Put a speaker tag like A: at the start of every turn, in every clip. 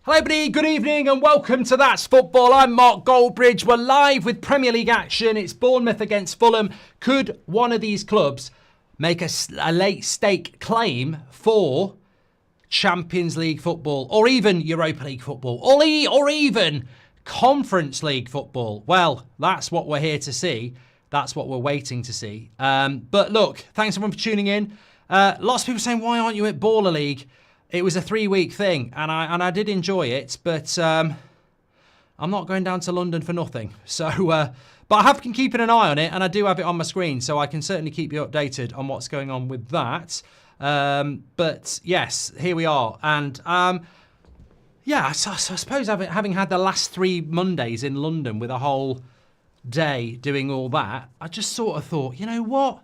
A: Hello everybody, good evening and welcome to That's Football. I'm Mark Goldbridge. We're live with Premier League action. It's Bournemouth against Fulham. Could one of these clubs make a late stake claim for Champions League football or even Europa League football or even Conference League football? Well, that's what we're here to see. That's what we're waiting to see. But look, thanks everyone for tuning in. Lots of people saying, why aren't you at Baller League? It was a 3-week thing, and I did enjoy it, but I'm not going down to London for nothing. So, but I have been keeping an eye on it, and I do have it on my screen, so I can certainly keep you updated on what's going on with that. But yes, here we are, and yeah, so I suppose having had the last 3 Mondays in London with a whole day doing all that, I just sort of thought, you know what?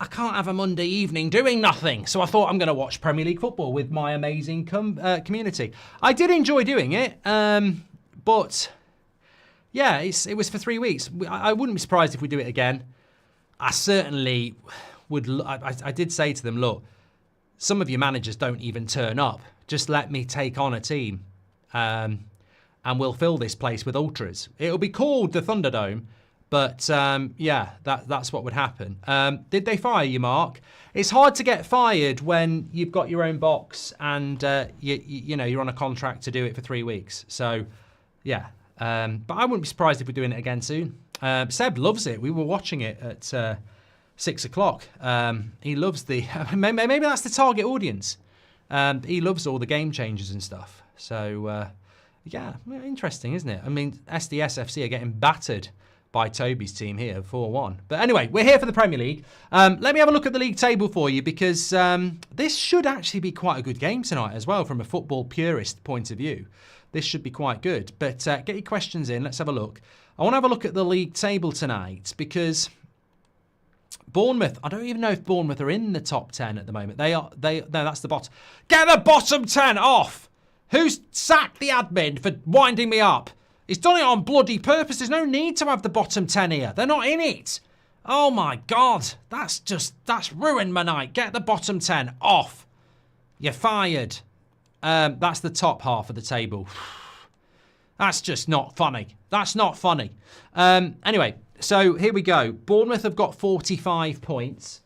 A: I can't have a Monday evening doing nothing. So I thought I'm going to watch Premier League football with my amazing community. I did enjoy doing it, but yeah, it was for 3 weeks. I wouldn't be surprised if we do it again. I certainly would. I did say to them, look, some of your managers don't even turn up. Just let me take on a team and we'll fill this place with ultras. It'll be called the Thunderdome. But yeah, that's what would happen. Did they fire you, Mark? It's hard to get fired when you've got your own box and you know you're on a contract to do it for 3 weeks. So yeah, but I wouldn't be surprised if we're doing it again soon. Seb loves it. We were watching it at 6 o'clock. He loves the maybe that's the target audience. He loves all the game changes and stuff. So yeah, interesting, isn't it? I mean, SDSFC are getting battered by Toby's team here, 4-1. But anyway, we're here for the Premier League. Let me have a look at the league table for you because this should actually be quite a good game tonight as well from a football purist point of view. This should be quite good. But get your questions in. Let's have a look. I want to have a look at the league table tonight because Bournemouth, I don't even know if Bournemouth are in the top 10 at the moment. No, that's the bottom. Get the bottom 10 off! Who's sacked the admin for winding me up? He's done it on bloody purpose. There's no need to have the bottom 10 here. They're not in it. Oh my God. That's ruined my night. Get the bottom 10 off. You're fired. That's the top half of the table. That's just not funny. That's not funny. Anyway, so here we go. Bournemouth have got 45 points.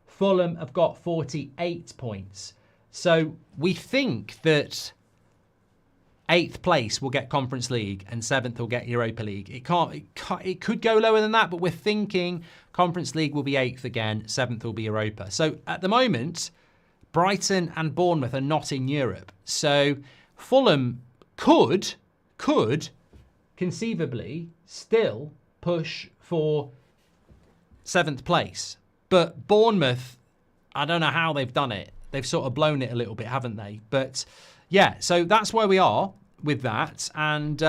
A: Fulham have got 48 points. So we think that 8th place will get Conference League and 7th will get Europa League. It could go lower than that, but we're thinking Conference League will be 8th again, 7th will be Europa. So at the moment, Brighton and Bournemouth are not in Europe. So Fulham could conceivably still push for 7th place. But Bournemouth, I don't know how they've done it. They've sort of blown it a little bit, haven't they? But yeah, so that's where we are with that. And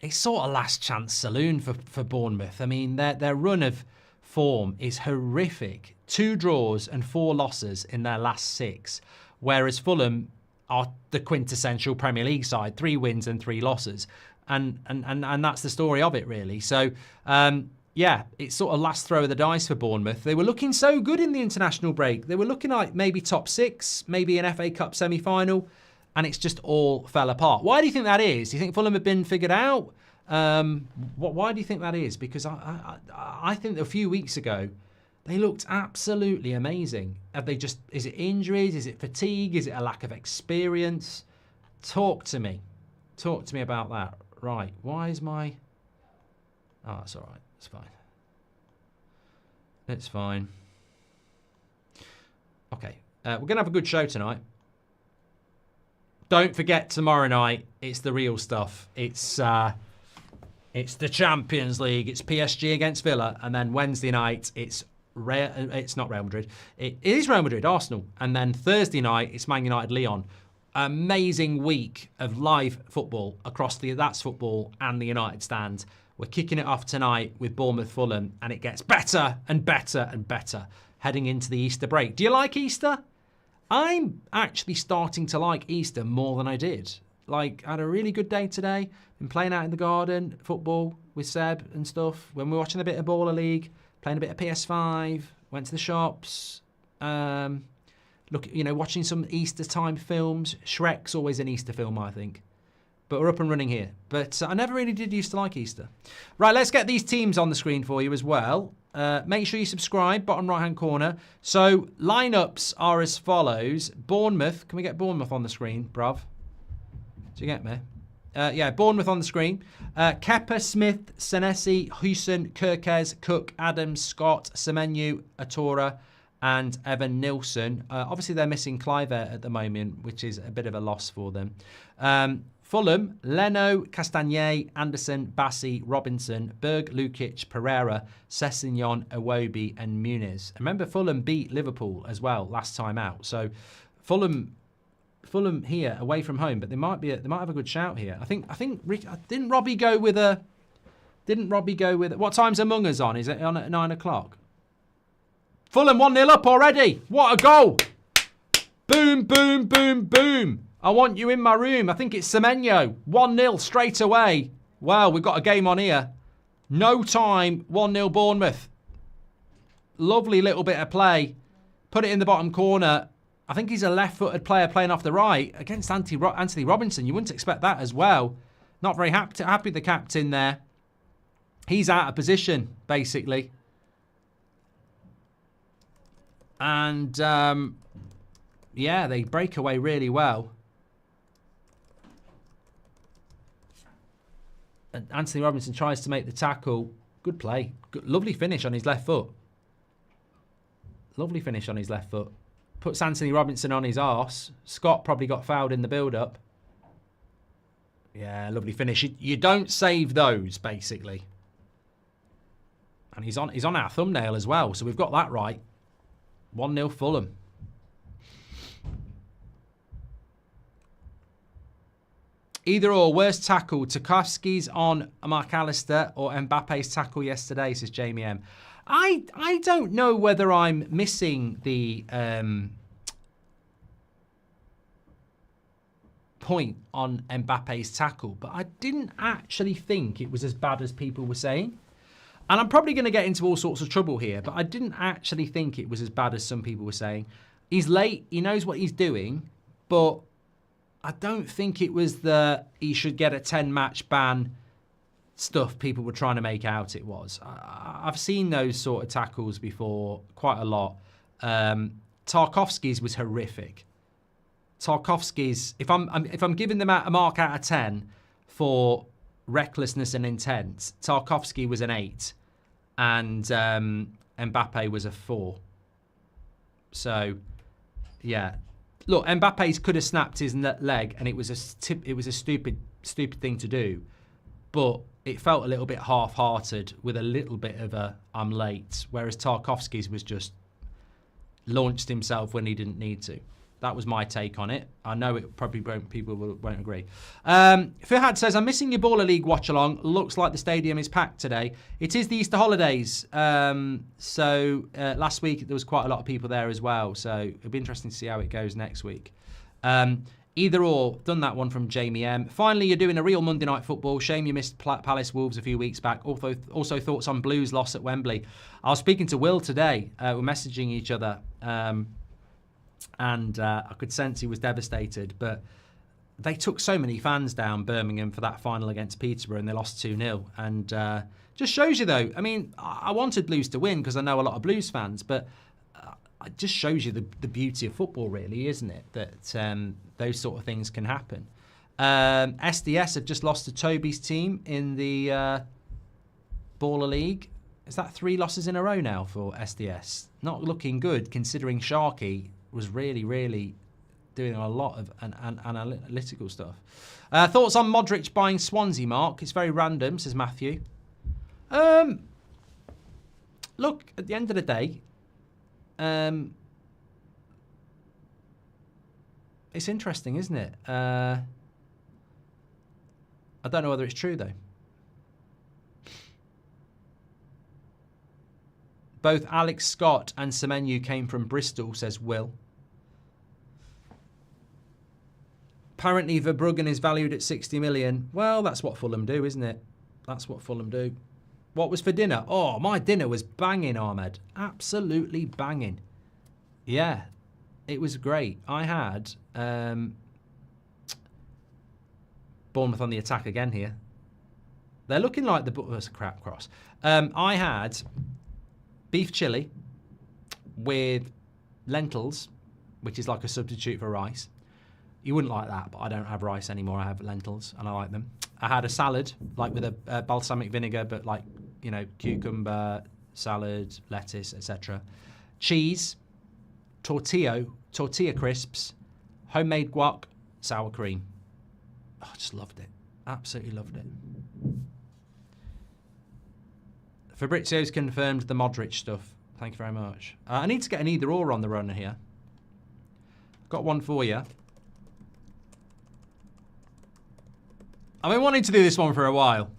A: it's sort of last chance saloon for Bournemouth. I mean, their run of form is horrific. 2 draws and 4 losses in their last 6. Whereas Fulham are the quintessential Premier League side. 3 wins and 3 losses. And that's the story of it, really. So, yeah, it's sort of last throw of the dice for Bournemouth. They were looking so good in the international break. They were looking like maybe top 6, maybe an FA Cup semi-final, and it's just all fell apart. Why do you think that is? Do you think Fulham have been figured out? Why do you think that is? Because I think a few weeks ago, they looked absolutely amazing. Is it injuries? Is it fatigue? Is it a lack of experience? Talk to me. Talk to me about that. Right, why is my... Oh, that's all right. It's fine. It's fine. Okay. We're going to have a good show tonight. Don't forget tomorrow night, it's the real stuff. It's the Champions League. It's PSG against Villa. And then Wednesday night, it's not Real Madrid. It is Real Madrid, Arsenal. And then Thursday night, it's Man United, Lyon. Amazing week of live football across the That's Football and the United Stand. We're kicking it off tonight with Bournemouth Fulham, and it gets better and better and better heading into the Easter break. Do you like Easter? I'm actually starting to like Easter more than I did. Like, I had a really good day today. Been playing out in the garden, football with Seb and stuff. When we were watching a bit of Baller League, playing a bit of PS5, went to the shops. look, watching some Easter time films. Shrek's always an Easter film, I think. But we're up and running here. But I never really did used to like Easter. Right, let's get these teams on the screen for you as well. Make sure you subscribe, bottom right-hand corner. So, lineups are as follows. Bournemouth. Can we get Bournemouth on the screen, bruv? Do you get me? Yeah, Bournemouth on the screen. Kepa, Smith, Senesi, Husson, Kirkes, Cook, Adams, Scott, Semenyo, Atora, and Evan Nilsson. Obviously, they're missing Clivert at the moment, which is a bit of a loss for them. Fulham, Leno, Castagnet, Anderson, Bassi, Robinson, Berg, Lukic, Pereira, Sessegnon, Iwobi, and Muniz. Remember, Fulham beat Liverpool as well last time out. So Fulham here away from home, but they might have a good shout here. I think didn't Robbie go with what time's Among Us on? Is it on at 9 o'clock? Fulham 1-0 up already. What a goal! Boom, boom, boom, boom. I want you in my room. I think it's Semenyo. 1-0 straight away. Wow, we've got a game on here. No time. 1-0 Bournemouth. Lovely little bit of play. Put it in the bottom corner. I think he's a left-footed player playing off the right against Anthony Robinson. You wouldn't expect that as well. Not very happy the captain there. He's out of position, basically. And, yeah, they break away really well. And Anthony Robinson tries to make the tackle. Good play. Lovely finish on his left foot. Lovely finish on his left foot. Puts Anthony Robinson on his arse. Scott probably got fouled in the build-up. Yeah, lovely finish. You don't save those, basically. And he's on our thumbnail as well, so we've got that right. 1-0 Fulham. Either or, worst tackle, Tarkowski's on Mark Allister or Mbappe's tackle yesterday, says Jamie M. I don't know whether I'm missing the point on Mbappe's tackle, but I didn't actually think it was as bad as people were saying. And I'm probably going to get into all sorts of trouble here, but I didn't actually think it was as bad as some people were saying. He's late, he knows what he's doing, but I don't think it was he should get a 10-match ban stuff people were trying to make out it was. I've seen those sort of tackles before quite a lot. Tarkowski's was horrific. Tarkowski's, if I'm giving them a mark out of 10 for recklessness and intent, Tarkowski was an 8 and Mbappe was a 4. So, yeah. Look, Mbappe's could have snapped his leg, and it was a stupid thing to do, but it felt a little bit half-hearted with a little bit of a I'm late, whereas Tarkowski's was just launched himself when he didn't need to. That was my take on it. I know it probably people won't agree. Fihad says, I'm missing your Baller League watch-along. Looks like the stadium is packed today. It is the Easter holidays. So last week there was quite a lot of people there as well. So it'll be interesting to see how it goes next week. Either or, done that one from Jamie M. Finally, you're doing a real Monday Night Football. Shame you missed Palace Wolves a few weeks back. Also thoughts on Blues loss at Wembley. I was speaking to Will today. We're messaging each other. And I could sense he was devastated. But they took so many fans down Birmingham for that final against Peterborough, and they lost 2-0. And just shows you, though. I mean, I wanted Blues to win because I know a lot of Blues fans, but it just shows you the beauty of football, really, isn't it? That those sort of things can happen. SDS have just lost to Toby's team in the Baller League. Is that 3 losses in a row now for SDS? Not looking good, considering Sharky was really, really doing a lot of analytical stuff. Thoughts on Modric buying Swansea, Mark? It's very random, says Matthew. Look, at the end of the day, it's interesting, isn't it? I don't know whether it's true, though. Both Alex Scott and Semenyo came from Bristol, says Will. Apparently, Verbruggen is valued at 60 million. Well, that's what Fulham do, isn't it? That's what Fulham do. What was for dinner? Oh, my dinner was banging, Ahmed. Absolutely banging. Yeah. It was great. I had Bournemouth on the attack again here. They're looking like the... That's a crap cross. I had beef chili with lentils, which is like a substitute for rice. You wouldn't like that, but I don't have rice anymore. I have lentils, and I like them. I had a salad, like with a balsamic vinegar, but like, you know, cucumber, salad, lettuce, etc. Cheese, tortilla crisps, homemade guac, sour cream. Oh, I just loved it. Absolutely loved it. Fabrizio's confirmed the Modric stuff. Thank you very much. I need to get an either or on the runner here. Got one for you. I've been wanting to do this one for a while.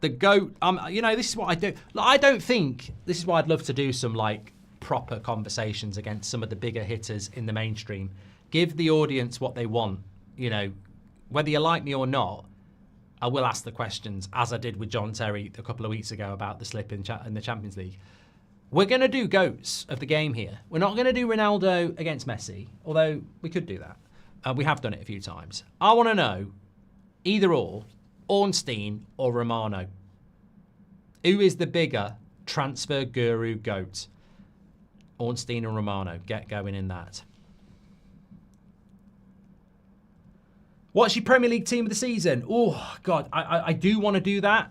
A: The GOAT, you know, this is what I do. Like, I don't think, this is why I'd love to do some like proper conversations against some of the bigger hitters in the mainstream. Give the audience what they want, you know, whether you like me or not. I will ask the questions, as I did with John Terry a couple of weeks ago about the slip in the Champions League. We're going to do GOATs of the game here. We're not going to do Ronaldo against Messi, although we could do that. We have done it a few times. I want to know, either or, Ornstein or Romano. Who is the bigger transfer guru GOAT? Ornstein or Romano? Get going in that. What's your Premier League team of the season? Oh, God, I do want to do that.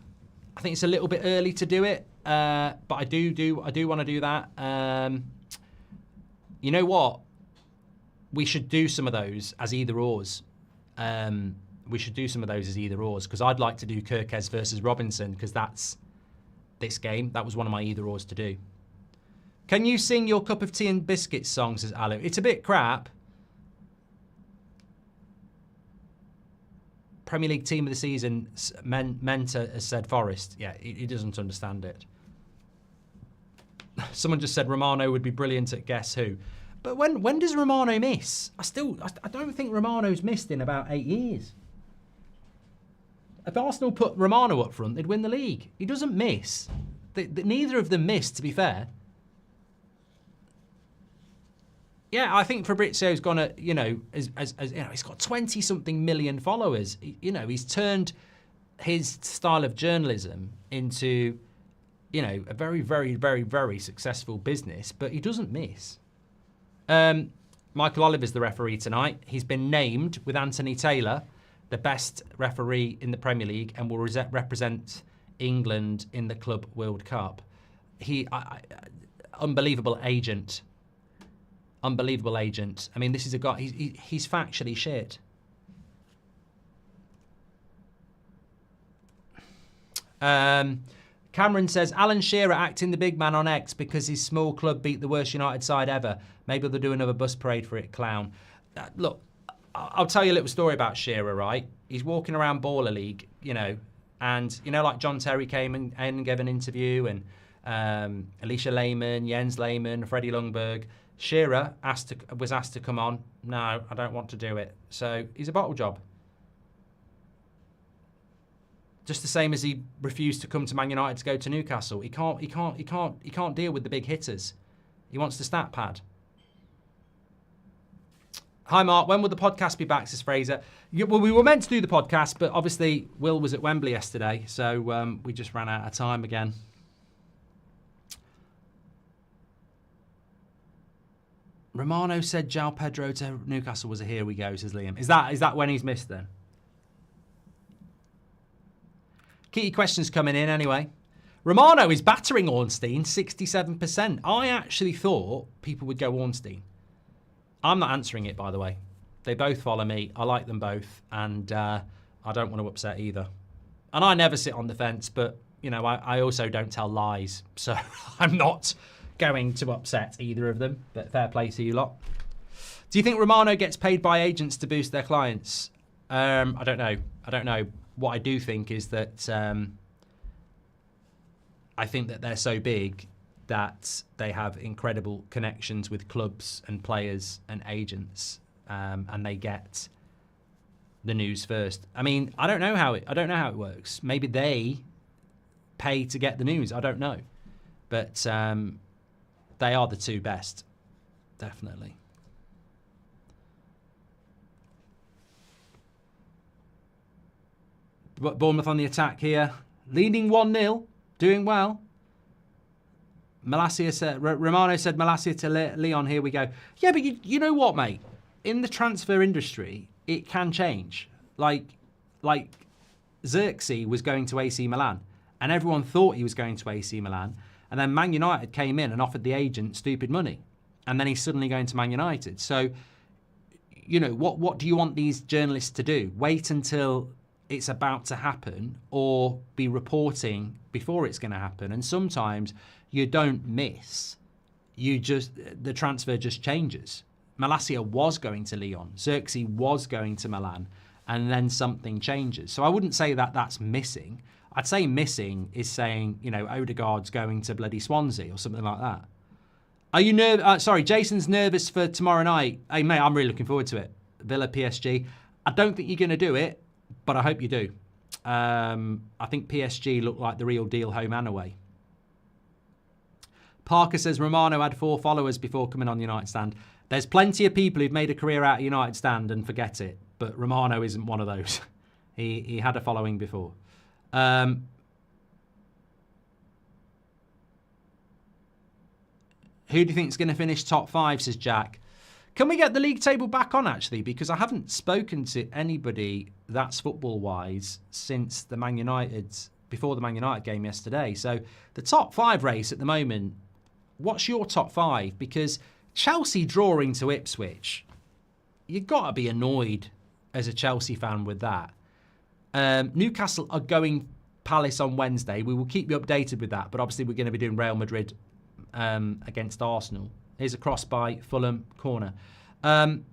A: I think it's a little bit early to do it, but I do want to do that. You know what? We should do some of those as either ors. We should do some of those as either ors, because I'd like to do Kirkes versus Robinson, because that's this game. That was one of my either ors to do. Can you sing your cup of tea and biscuits song, says Alu? It's a bit crap. Premier League team of the season, Menta has said Forest. Yeah, he doesn't understand it. Someone just said Romano would be brilliant at Guess Who. But when does Romano miss? I don't think Romano's missed in about 8 years. If Arsenal put Romano up front, they'd win the league. He doesn't miss. Neither of them missed, to be fair. Yeah, I think Fabrizio's gonna, you know, as you know, he's got 20-something million followers. You know, he's turned his style of journalism into, you know, a very, very, very, very successful business. But he doesn't miss. Michael Oliver's the referee tonight. He's been named with Anthony Taylor the best referee in the Premier League and will represent England in the Club World Cup. Unbelievable agent. Unbelievable agent. I mean, this is a guy, he's factually shit. Cameron says, Alan Shearer acting the big man on X because his small club beat the worst United side ever. Maybe they'll do another bus parade for it, clown. Look, I'll tell you a little story about Shearer, right? He's walking around Baller League, you know, and, you know, like John Terry came and gave an interview, and Alicia Lehmann, Jens Lehmann, Freddie Lundberg. Shearer was asked to come on. No, I don't want to do it. So he's a bottle job. Just the same as he refused to come to Man United to go to Newcastle. He can't deal with the big hitters. He wants the stat pad. Hi Mark, when will the podcast be back, says Fraser? Well, we were meant to do the podcast, but obviously Will was at Wembley yesterday, so we just ran out of time again. Romano said João Pedro to Newcastle was a here we go, says Liam. Is that when he's missed then? Keep your questions coming in anyway. Romano is battering Ornstein, 67%. I actually thought people would go Ornstein. I'm not answering it, by the way. They both follow me. I like them both. And I don't want to upset either. And I never sit on the fence, but, you know, I also don't tell lies. So I'm not going to upset either of them. But fair play to you lot. Do you think Romano gets paid by agents to boost their clients? I don't know. I don't know. What I do think is that I think that they're so big that they have incredible connections with clubs and players and agents, and they get the news first. I mean, I don't know how it works. Maybe they pay to get the news. I don't know, but They are the two best. Definitely. Bournemouth on the attack here. Leading 1-0. Doing well. Malacia said, Romano said Malacia to Leon, here we go. Yeah, but you know what, mate? In the transfer industry, it can change. Like Xerxes was going to AC Milan, and everyone thought he was going to AC Milan, and then Man United came in and offered the agent stupid money, and then he's suddenly going to Man United. So, you know, what do you want these journalists to do? Wait until it's about to happen, or be reporting before it's going to happen? And sometimes you don't miss. The transfer just changes. Malacia was going to Lyon. Xerxes was going to Milan. And then something changes. So I wouldn't say that that's missing. I'd say missing is saying, you know, Odegaard's going to bloody Swansea or something like that. Are you Jason's nervous for tomorrow night. Hey, mate, I'm really looking forward to it. Villa PSG. I don't think you're going to do it, but I hope you do. I think PSG look like the real deal home and away. Parker says Romano had 4 followers before coming on the United stand. There's plenty of people who've made a career out of United stand and forget it, but Romano isn't one of those. He had a following before. Who do you think is going to finish top 5, says Jack. Can we get the league table back on, actually? Because I haven't spoken to anybody that's football-wise since before the Man United game yesterday. So the top 5 race at the moment, what's your top 5? Because Chelsea drawing to Ipswich, you've got to be annoyed as a Chelsea fan with that. Newcastle are going Palace on Wednesday. We will keep you updated with that, but obviously we're going to be doing Real Madrid against Arsenal. Here's a cross by Fulham, corner. That's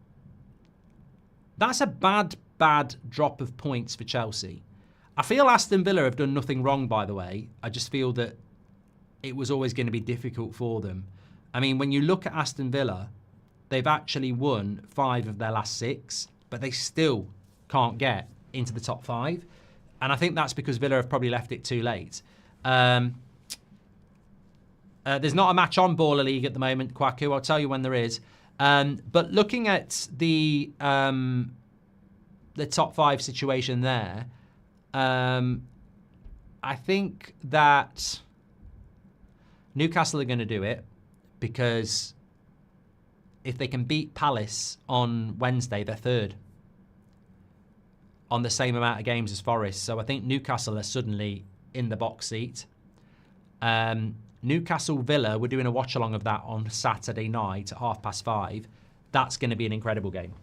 A: a bad drop of points for Chelsea. I feel Aston Villa have done nothing wrong, by the way. I just feel that it was always going to be difficult for them. I mean, when you look at Aston Villa, they've actually won 5 of their last 6, but they still can't get into the top 5. And I think that's because Villa have probably left it too late. There's not a match on Baller League at the moment, Kwaku. I'll tell you when there is. But looking at the top 5 situation there, I think that Newcastle are going to do it, because if they can beat Palace on Wednesday, they're 3rd on the same amount of games as Forest. So I think Newcastle are suddenly in the box seat. Newcastle Villa, we're doing a watch-along of that on Saturday night at 5:30. That's going to be an incredible game.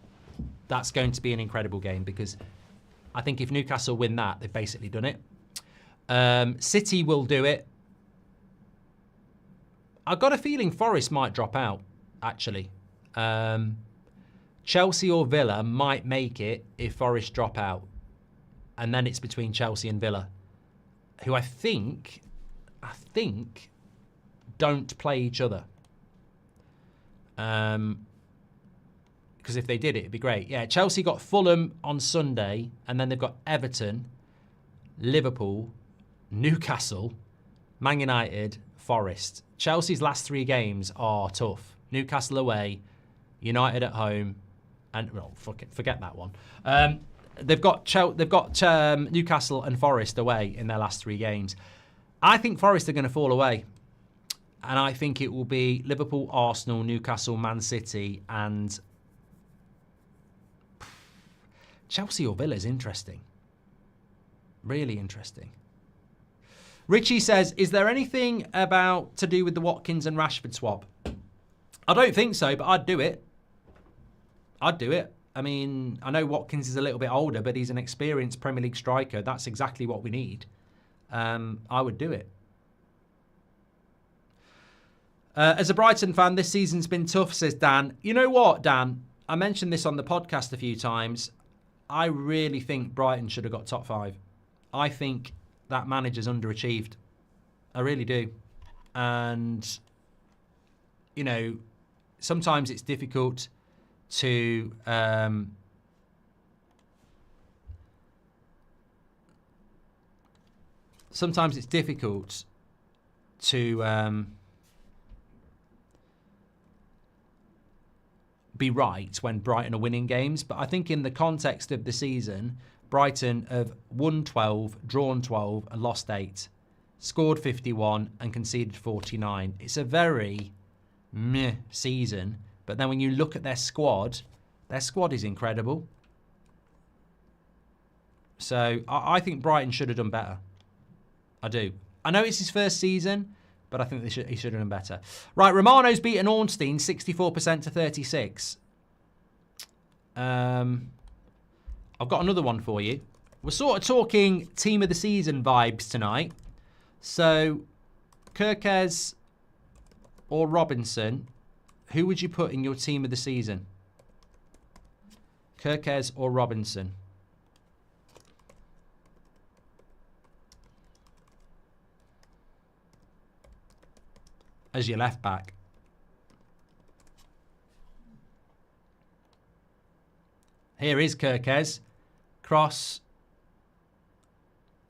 A: That's going to be an incredible game, because I think if Newcastle win that, they've basically done it. City will do it. I've got a feeling Forest might drop out, actually. Chelsea or Villa might make it if Forest drop out. And then it's between Chelsea and Villa, who I think don't play each other. Because if they did, it'd be great. Yeah, Chelsea got Fulham on Sunday, and then they've got Everton, Liverpool, Newcastle, Man United, Forest. Chelsea's last 3 games are tough. Newcastle away, United at home, and well, forget that one. They've got Newcastle and Forest away in their last 3 games. I think Forest are going to fall away, and I think it will be Liverpool, Arsenal, Newcastle, Man City, and Chelsea or Villa is interesting. Really interesting. Richie says, is there anything to do with the Watkins and Rashford swap? I don't think so, but I'd do it. I'd do it. I mean, I know Watkins is a little bit older, but he's an experienced Premier League striker. That's exactly what we need. I would do it. As a Brighton fan, this season's been tough, says Dan. You know what, Dan? I mentioned this on the podcast a few times. I really think Brighton should have got top 5. I think that manager's underachieved. I really do. And, you know, sometimes it's difficult to be right when Brighton are winning games. But I think in the context of the season, Brighton have won 12, drawn 12 and lost 8. Scored 51 and conceded 49. It's a very meh season. But then when you look at their squad is incredible. So I think Brighton should have done better. I do. I know it's his first season, but I think he should have done better. Right, Romano's beaten Ornstein 64% to 36. I've got another one for you. We're sort of talking team of the season vibes tonight. So, Kirkes or Robinson, who would you put in your team of the season? Kirkes or Robinson? As your left back. Here is Kirkes. Cross.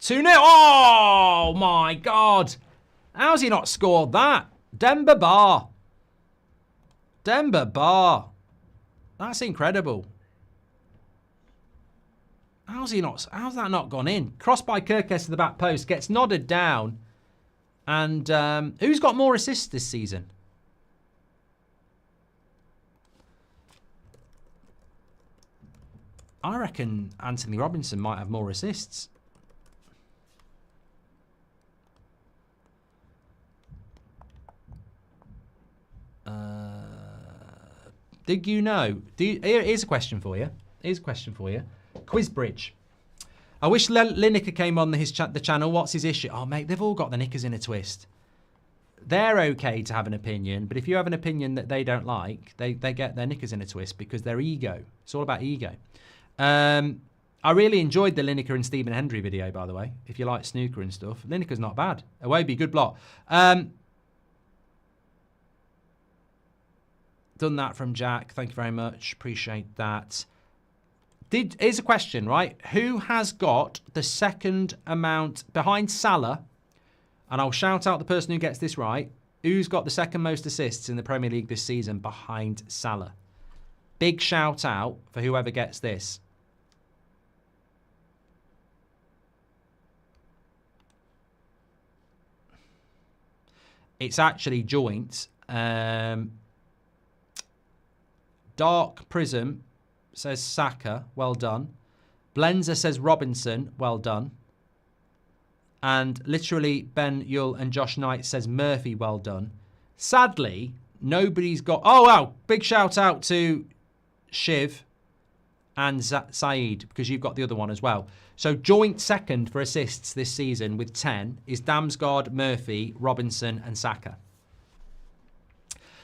A: 2-0. Oh, my God. How's he not scored that? Demba Ba. Demba Ba. That's incredible. How's that not gone in? Crossed by Kirkes to the back post. Gets nodded down. And who's got more assists this season? I reckon Anthony Robinson might have more assists. Did you know? Here's a question for you. Quizbridge. I wish Lineker came on the channel. What's his issue? Oh, mate, they've all got the knickers in a twist. They're okay to have an opinion, but if you have an opinion that they don't like, they get their knickers in a twist because they're ego. It's all about ego. I really enjoyed the Lineker and Stephen Hendry video, by the way. If you like snooker and stuff, Lineker's not bad. Awobi, good block. Done that from Jack. Thank you very much. Appreciate that. Here's a question, right? Who has got the second amount behind Salah? And I'll shout out the person who gets this right. Who's got the second most assists in the Premier League this season behind Salah? Big shout out for whoever gets this. It's actually joint. Dark Prism says Saka, well done. Blenzer says Robinson, well done. And literally Ben Yull and Josh Knight says Murphy, well done. Sadly, nobody's got... Oh, wow. Big shout out to Shiv and Saeed, because you've got the other one as well. So joint second for assists this season with 10 is Damsgaard, Murphy, Robinson and Saka.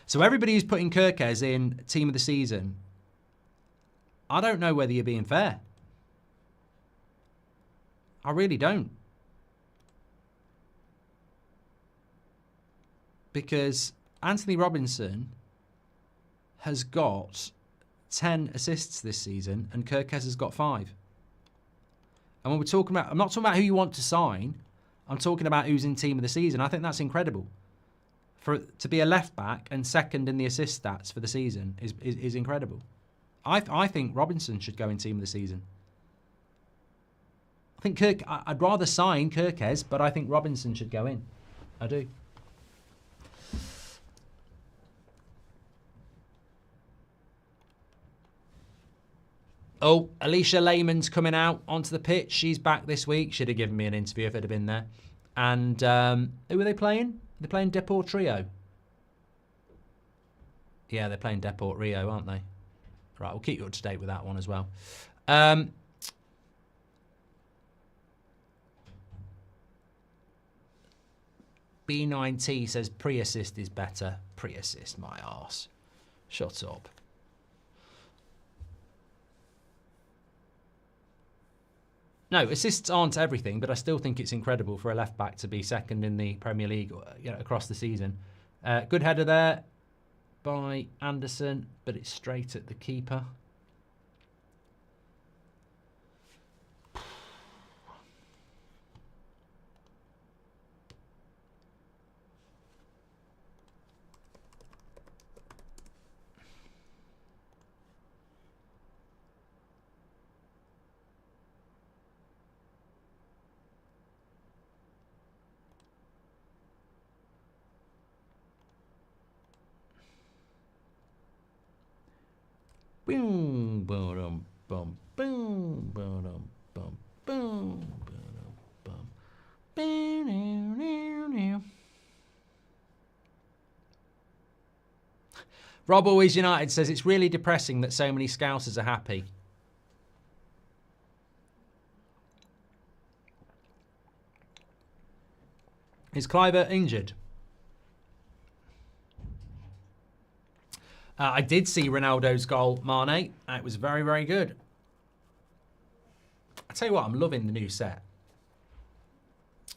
A: So everybody who's putting Kirkes in team of the season, I don't know whether you're being fair. I really don't. Because Anthony Robinson has got 10 assists this season and Kirkes has got 5. And when we're talking about, I'm not talking about who you want to sign. I'm talking about who's in team of the season. I think that's incredible. To be a left back and second in the assist stats for the season is incredible. I think Robinson should go in team of the season. I think I'd rather sign Kirkes, but I think Robinson should go in. I do. Oh, Alicia Lehman's coming out onto the pitch. She's back this week. Should have given me an interview if I'd have been there. And who are they playing? They're playing Deport Rio. Yeah, they're playing Deport Rio, aren't they? Right, we'll keep you up to date with that one as well. B9T says pre-assist is better. Pre-assist, my arse. Shut up. No, assists aren't everything, but I still think it's incredible for a left-back to be second in the Premier League across the season. Good header there by Anderson, but it's straight at the keeper. Boom, boom, boom, boom, boom, boom, boom, boom, boom. Rob Always United says it's really depressing that so many Scousers are happy. Is Cliver injured? I did see Ronaldo's goal, Mane. It was very, very good. I tell you what, I'm loving the new set.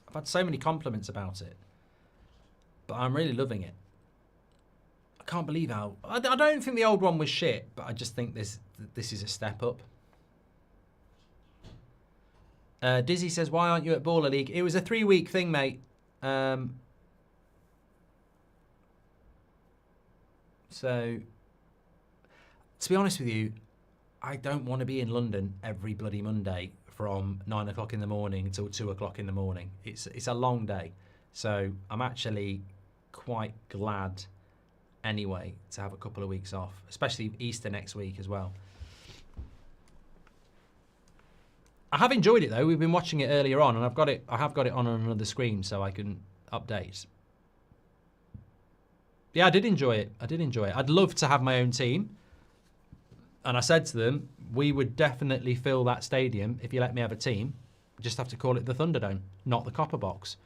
A: I've had so many compliments about it. But I'm really loving it. I can't believe how... I don't think the old one was shit, but I just think this is a step up. Dizzy says, why aren't you at Baller League? It was a 3-week thing, mate. So, to be honest with you, I don't want to be in London every bloody Monday from 9 o'clock in the morning until 2 o'clock in the morning. It's a long day. So I'm actually quite glad anyway to have a couple of weeks off, especially Easter next week as well. I have enjoyed it though. We've been watching it earlier on, and I have got it on another screen so I can update. Yeah, I did enjoy it. I'd love to have my own team. And I said to them, we would definitely fill that stadium if you let me have a team. Just have to call it the Thunderdome, not the Copper Box.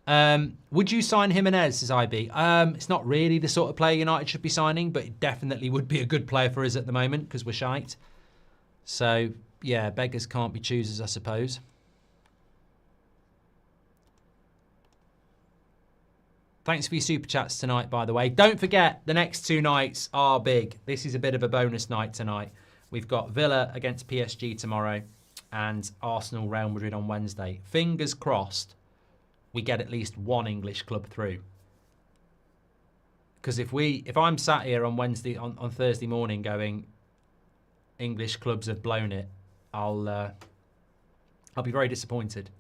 A: Would you sign Jimenez, says IB? It's not really the sort of player United should be signing, but it definitely would be a good player for us at the moment because we're shite. So, yeah, beggars can't be choosers, I suppose. Thanks for your super chats tonight, by the way. Don't forget, the next 2 nights are big. This is a bit of a bonus night tonight. We've got Villa against PSG tomorrow and Arsenal Real Madrid on Wednesday. Fingers crossed we get at least one English club through. Because if I'm sat here on Wednesday, on Thursday morning going, English clubs have blown it, I'll be very disappointed.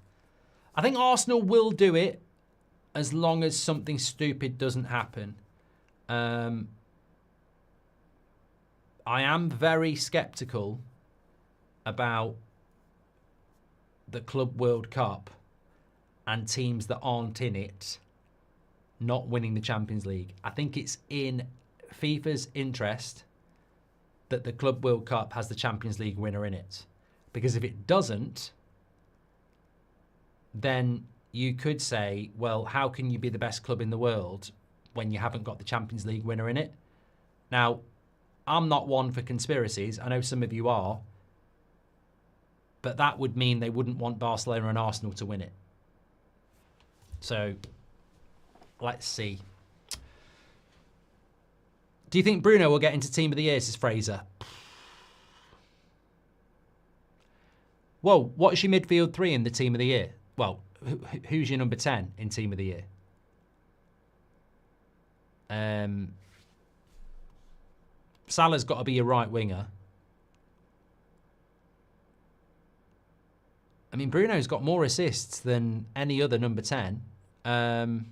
A: I think Arsenal will do it, as long as something stupid doesn't happen. I am very sceptical about the Club World Cup and teams that aren't in it not winning the Champions League. I think it's in FIFA's interest that the Club World Cup has the Champions League winner in it. Because if it doesn't, then you could say, well, how can you be the best club in the world when you haven't got the Champions League winner in it? Now, I'm not one for conspiracies. I know some of you are. But that would mean they wouldn't want Barcelona and Arsenal to win it. So, let's see. Do you think Bruno will get into Team of the Year, says Fraser? Well, what's your midfield 3 in the Team of the Year? Well, who's your number 10 in Team of the Year? Salah's got to be your right winger. I mean, Bruno's got more assists than any other number 10. In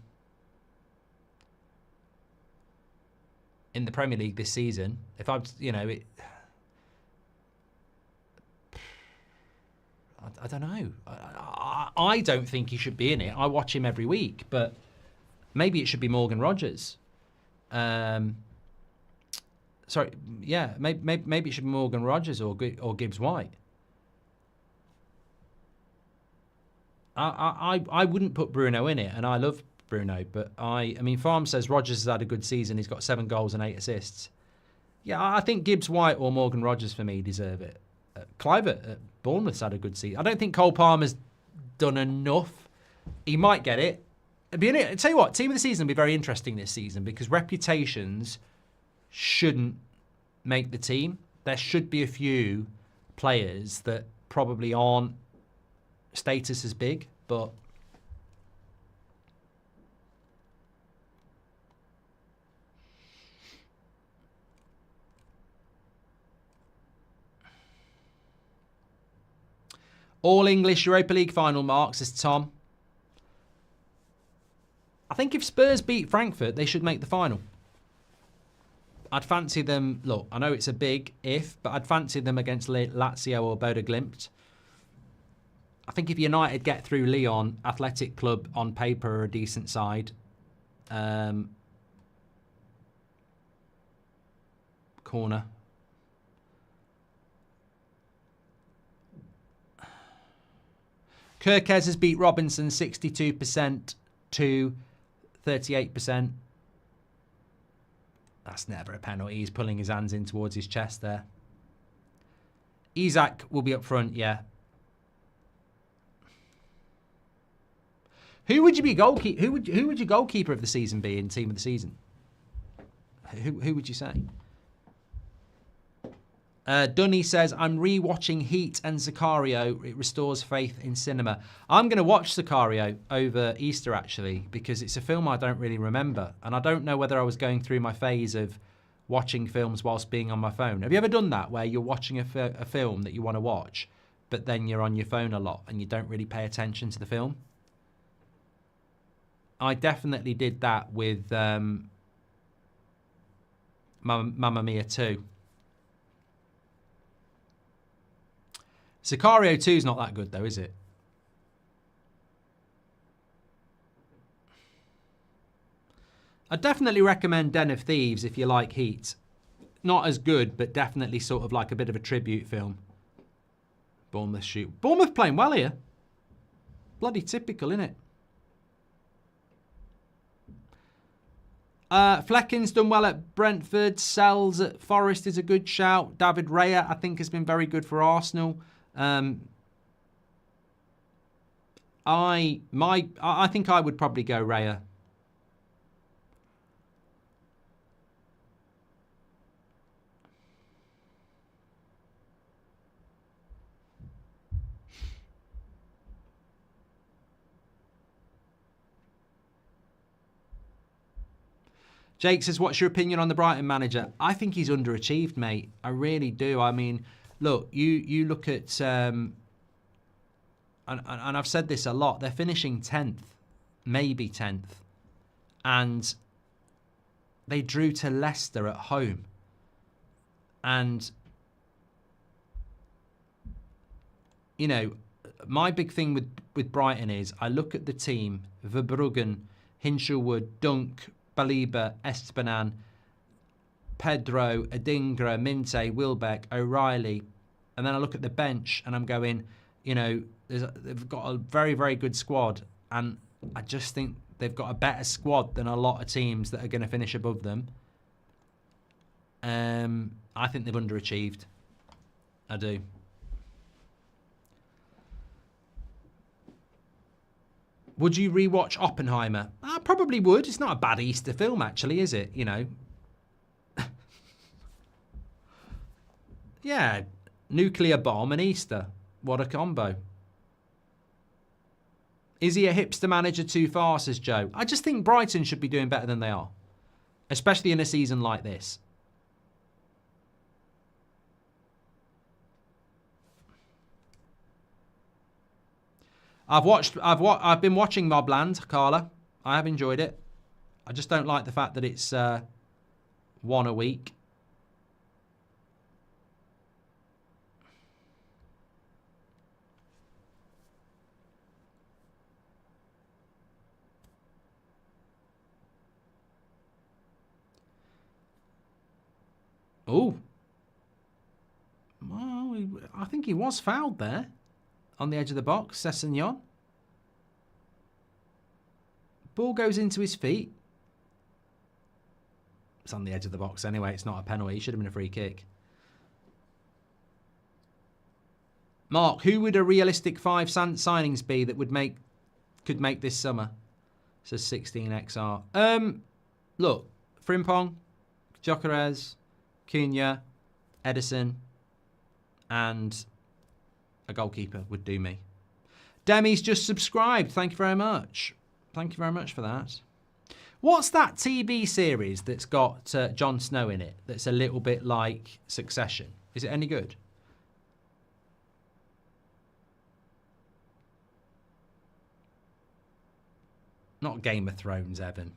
A: the Premier League this season. If I'm, I don't know. I don't think he should be in it. I watch him every week, but maybe it should be Morgan Rogers. Sorry, yeah, maybe it should be Morgan Rogers or Gibbs White. I wouldn't put Bruno in it, and I love Bruno, but I mean, Farm says Rogers has had a good season. He's got 7 goals and 8 assists. Yeah, I think Gibbs White or Morgan Rogers for me deserve it. Cliver at Bournemouth's had a good season. I don't think Cole Palmer's done enough. He might get it. I'll tell you what, Team of the Season will be very interesting this season because reputations shouldn't make the team. There should be a few players that probably aren't status as big, but All English Europa League final marks, says Tom. I think if Spurs beat Frankfurt, they should make the final. I'd fancy them. Look, I know it's a big if, but I'd fancy them against Lazio or Bodo Glimt. I think if United get through Lyon, Athletic Club on paper are a decent side. Corner. Kirkez has beat Robinson 62% to 38%. That's never a penalty. He's pulling his hands in towards his chest there. Isak will be up front, yeah. Who would you be goalkeeper? Who would your goalkeeper of the season be in team of the season? Who would you say? Dunny says, I'm re-watching Heat and Sicario. It restores faith in cinema. I'm going to watch Sicario over Easter, actually, because it's a film I don't really remember. And I don't know whether I was going through my phase of watching films whilst being on my phone. Have you ever done that, where you're watching a film that you want to watch, but then you're on your phone a lot and you don't really pay attention to the film? I definitely did that with Mamma Mia 2. Sicario 2 is not that good, though, is it? I'd definitely recommend Den of Thieves if you like Heat. Not as good, but definitely sort of like a bit of a tribute film. Bournemouth shoot. Bournemouth playing well here. Bloody typical, innit? Flecken's done well at Brentford. Sells at Forest is a good shout. David Raya, I think, has been very good for Arsenal. I think I would probably go Raya. Jake says, what's your opinion on the Brighton manager? I think he's underachieved, mate. I really do. I mean, look, you look at, and I've said this a lot, they're finishing 10th, maybe 10th. And they drew to Leicester at home. And, you know, my big thing with Brighton is I look at the team, Verbruggen, Hinshelwood, Dunk, Baliba, Estebanan, Pedro, Adingra, Minte, Wilbeck, O'Reilly, and then I look at the bench and I'm going, you know, they've got a very, very good squad, and I just think they've got a better squad than a lot of teams that are going to finish above them. I think they've underachieved. I do. Would you rewatch Oppenheimer? I probably would. It's not a bad Easter film, actually, is it? You know. Yeah, nuclear bomb and Easter. What a combo. Is he a hipster manager too far, says Joe? I just think Brighton should be doing better than they are. Especially in a season like this. I've been watching Mobland, Carla. I have enjoyed it. I just don't like the fact that it's one a week. Oh. Well, I think he was fouled there. On the edge of the box, Sessegnon. Ball goes into his feet. It's on the edge of the box anyway. It's not a penalty. It should have been a free kick. Mark, who would a realistic 5 signings be that could make this summer? Says 16XR. Look, Frimpong, Gyökeres, Cunha, Edison, and a goalkeeper would do me. Demi's just subscribed. Thank you very much. Thank you very much for that. What's that TV series that's got Jon Snow in it that's a little bit like Succession? Is it any good? Not Game of Thrones, Evan.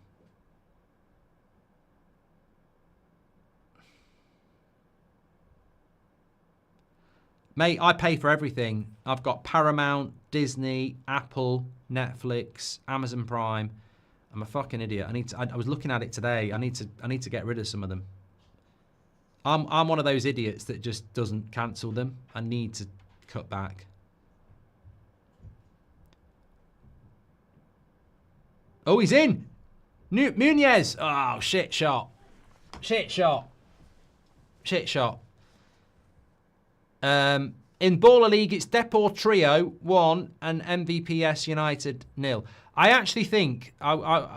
A: Mate, I pay for everything. I've got Paramount, Disney, Apple, Netflix, Amazon Prime. I'm a fucking idiot. I was looking at it today. I need to get rid of some of them. I'm one of those idiots that just doesn't cancel them. I need to cut back. Oh, he's in. Munez. Oh, shit shot. Shit shot. Shit shot. In Baller League, it's Depor Trio 1 and MVPS United 0. I actually think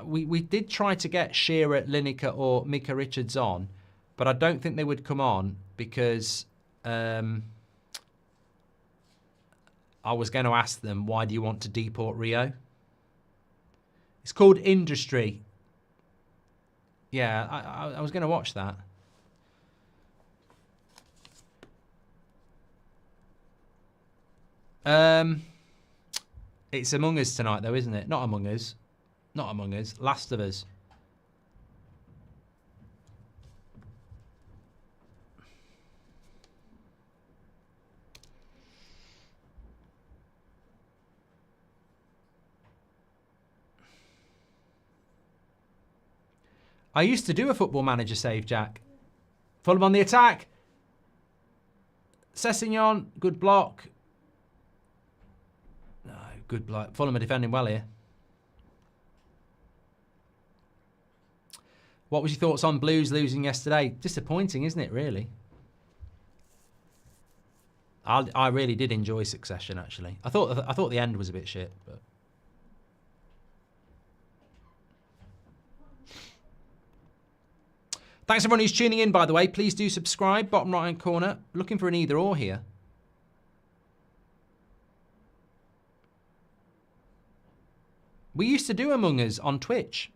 A: we did try to get Shearer, Lineker or Micah Richards on, but I don't think they would come on because I was going to ask them, why do you want to deport Rio? It's called Industry. Yeah, I was going to watch that. It's Among Us tonight, though, isn't it? Not Among Us. Not Among Us. Last of Us. I used to do a Football Manager save, Jack. Fulham on the attack. Sessegnon, good block. No, good block. Fulham are defending well here. What was your thoughts on Blues losing yesterday? Disappointing, isn't it, really? I really did enjoy Succession, actually. I thought the end was a bit shit, but... Thanks everyone who's tuning in, by the way. Please do subscribe. Bottom right-hand corner. Looking for an either or here. We used to do Among Us on Twitch.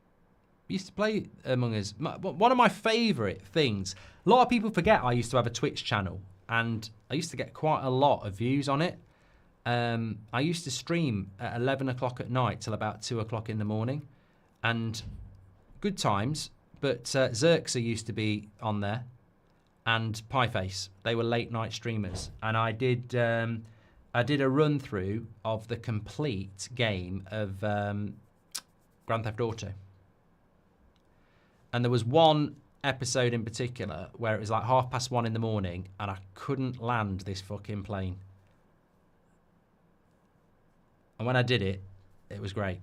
A: We used to play Among Us. One of my favourite things. A lot of people forget I used to have a Twitch channel. And I used to get quite a lot of views on it. I used to stream at 11 o'clock at night till about 2 o'clock in the morning. And good times. But Xerxer used to be on there, and Pieface. They were late night streamers, and I did a run through of the complete game of Grand Theft Auto. And there was one episode in particular where it was like 1:30 in the morning, and I couldn't land this fucking plane. And when I did it, it was great.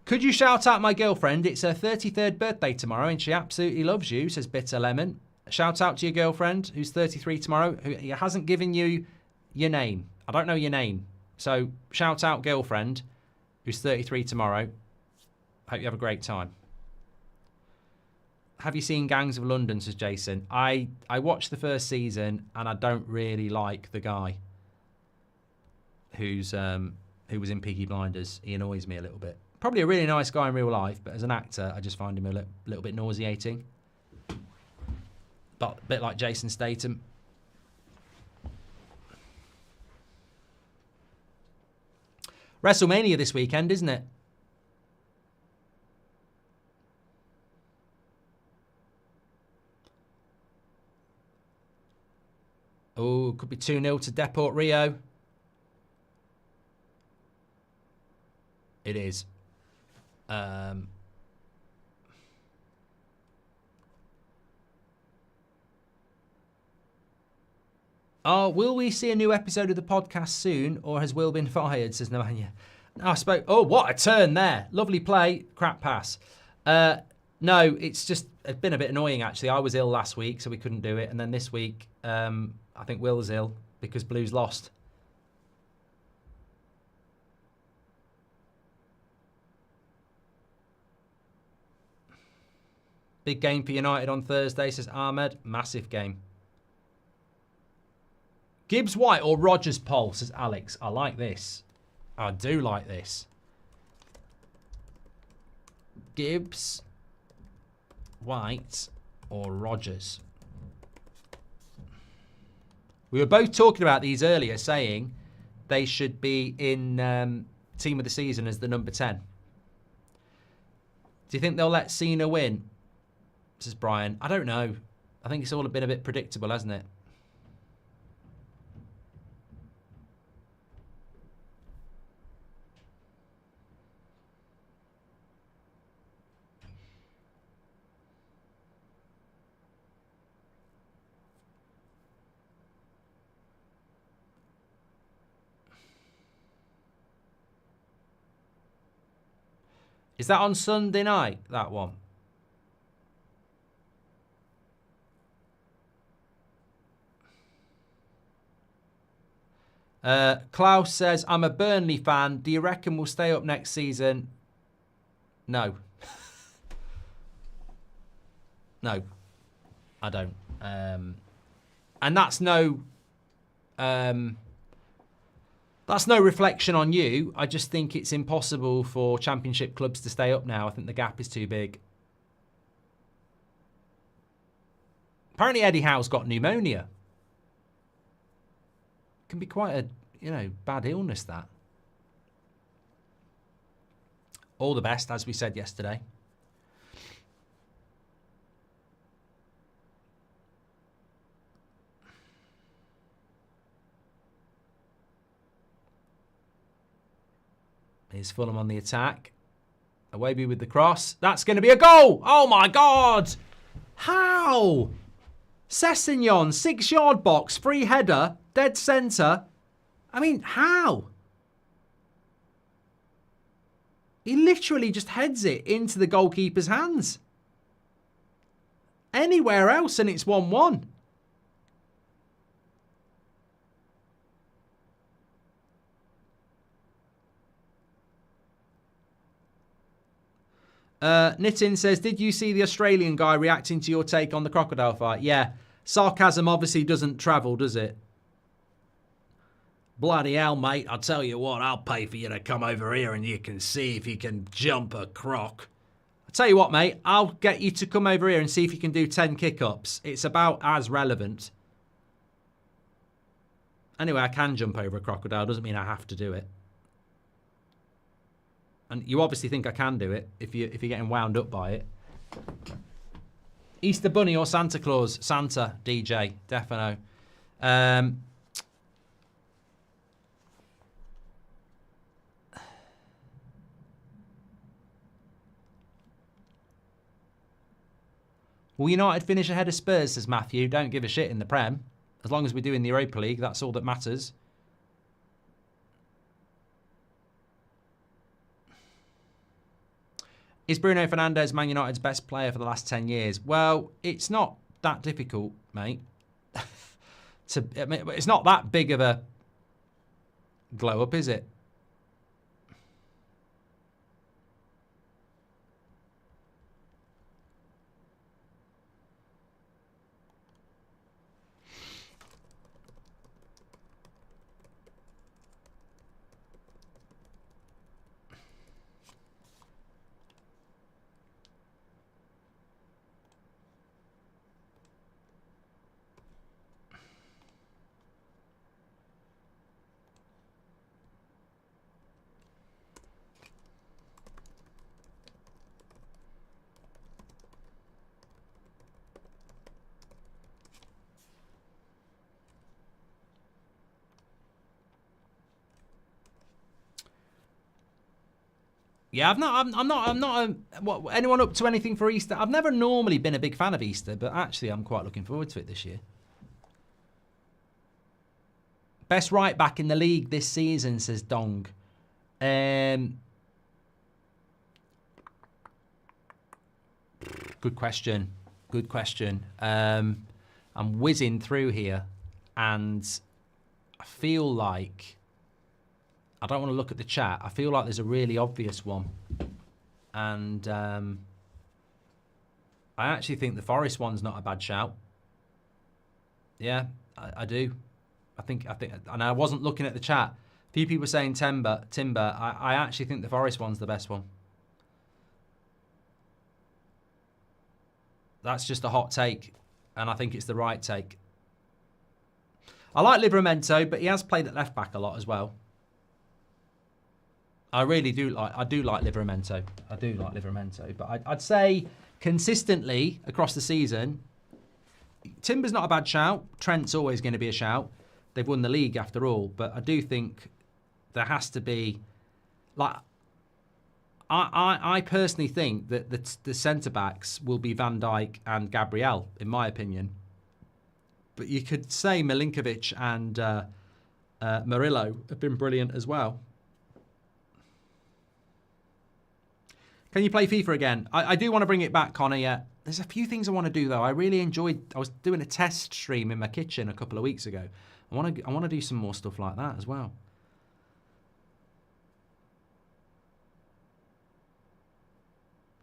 A: Could you shout out my girlfriend? It's her 33rd birthday tomorrow and she absolutely loves you, says Bitter Lemon. Shout out to your girlfriend who's 33 tomorrow, who hasn't given you your name. I don't know your name. So shout out girlfriend who's 33 tomorrow. Hope you have a great time. Have you seen Gangs of London, says Jason. I watched the first season and I don't really like the guy who was in Peaky Blinders. He annoys me a little bit. Probably a really nice guy in real life, but as an actor, I just find him a little bit nauseating. But a bit like Jason Statham. WrestleMania this weekend, isn't it? Oh, could be 2-0 to Deport Rio. It is. Oh, will we see a new episode of the podcast soon, or has Will been fired, says Nemanja. Oh, what a turn there. Lovely play, crap pass. No, it's been a bit annoying, actually. I was ill last week, so we couldn't do it. And then this week, I think Will's ill because Blues lost. Big game for United on Thursday, says Ahmed. Massive game. Gibbs White or Rogers Pole, says Alex. I like this. I do like this. Gibbs, White or Rogers. We were both talking about these earlier, saying they should be in Team of the Season as the number 10. Do you think they'll let Cena win? Says Brian. I don't know. I think it's all been a bit predictable, hasn't it? Is that on Sunday night, that one? Klaus says, I'm a Burnley fan. Do you reckon we'll stay up next season? No. No, I don't. And that's no reflection on you. I just think it's impossible for Championship clubs to stay up now. I think the gap is too big. Apparently Eddie Howe's got pneumonia. Can be quite a, bad illness, that. All the best, as we said yesterday. Here's Fulham on the attack. Awebi with the cross. That's going to be a goal. Oh, my God. How? Sessegnon, 6-yard box, free header, dead centre. I mean, how? He literally just heads it into the goalkeeper's hands. Anywhere else and it's 1-1. Nitin says, did you see the Australian guy reacting to your take on the crocodile fight? Yeah. Sarcasm obviously doesn't travel, does it? Bloody hell, mate. I'll tell you what, I'll pay for you to come over here and you can see if you can jump a croc. I'll tell you what, mate. I'll get you to come over here and see if you can do 10 kick-ups. It's about as relevant. Anyway, I can jump over a crocodile. Doesn't mean I have to do it. And you obviously think I can do it if you're getting wound up by it. Easter Bunny or Santa Claus? Santa, DJ, defino. Will United finish ahead of Spurs, says Matthew. Don't give a shit in the Prem. As long as we do in the Europa League, that's all that matters. Is Bruno Fernandes Man United's best player for the last 10 years? Well, it's not that difficult, mate. It's not that big of a glow up, is it? Yeah, I'm not anyone up to anything for Easter. I've never normally been a big fan of Easter, but actually I'm quite looking forward to it this year. Best right back in the league this season, says Dong. Good question. Good question. I'm whizzing through here, and I feel like I don't want to look at the chat. I feel like there's a really obvious one. And I actually think the Forest one's not a bad shout. Yeah, I do. I think, and I wasn't looking at the chat. A few people saying Timber. I actually think the Forest one's the best one. That's just a hot take, and I think it's the right take. I like Livramento, but he has played at left back a lot as well. I really do like. I do like Livramento. But I'd say consistently across the season, Timber's not a bad shout. Trent's always going to be a shout. They've won the league after all, but I do think there has to be, like, I personally think that the centre backs will be Van Dijk and Gabriel, in my opinion. But you could say Milinkovic and Murillo have been brilliant as well. Can you play FIFA again? I do want to bring it back, Connor, yeah. There's a few things I want to do, though. I really enjoyed... I was doing a test stream in my kitchen a couple of weeks ago. I want to do some more stuff like that as well.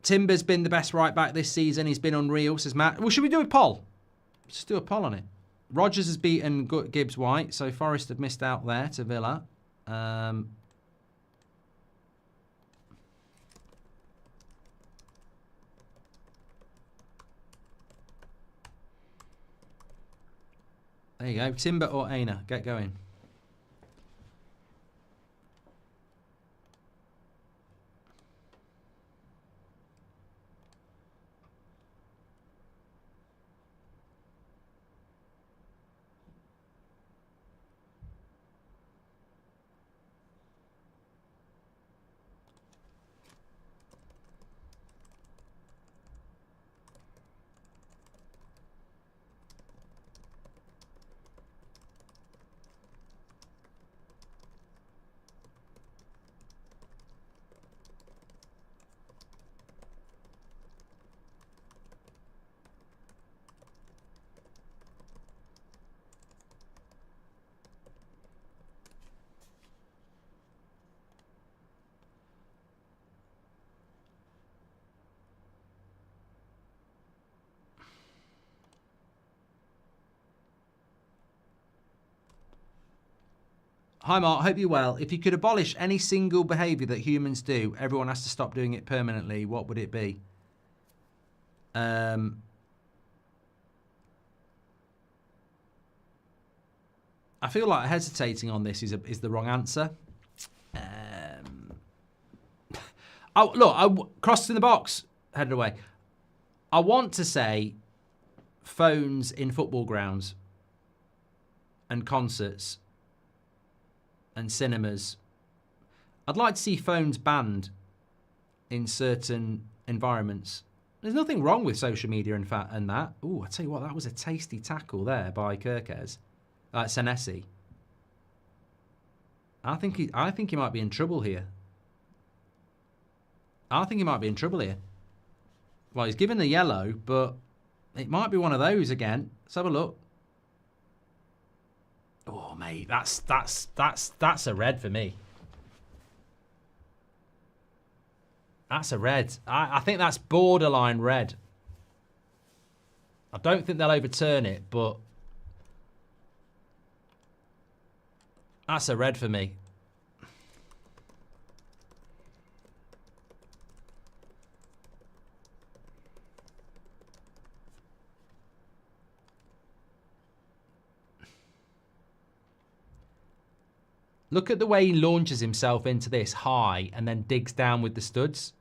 A: Timber's been the best right back this season. He's been unreal, says Matt. Well, should we do a poll? Let's just do a poll on it. Rodgers has beaten Gibbs White, so Forest have missed out there to Villa. There you go. Timber or Aina. Get going. Hi, Mark. Hope you're well. If you could abolish any single behaviour that humans do, everyone has to stop doing it permanently, what would it be? I feel like hesitating on this is the wrong answer. Oh, look, crossed in the box, headed away. I want to say phones in football grounds and concerts and cinemas. I'd like to see phones banned in certain environments. There's nothing wrong with social media and that. Ooh, I tell you what, that was a tasty tackle there by Kirkes. Senesi. I think he might be in trouble here. Well, he's given the yellow, but it might be one of those again. Let's have a look. Oh, mate, that's a red for me. That's a red. I think that's borderline red. I don't think they'll overturn it, but that's a red for me. Look at the way he launches himself into this high and then digs down with the studs.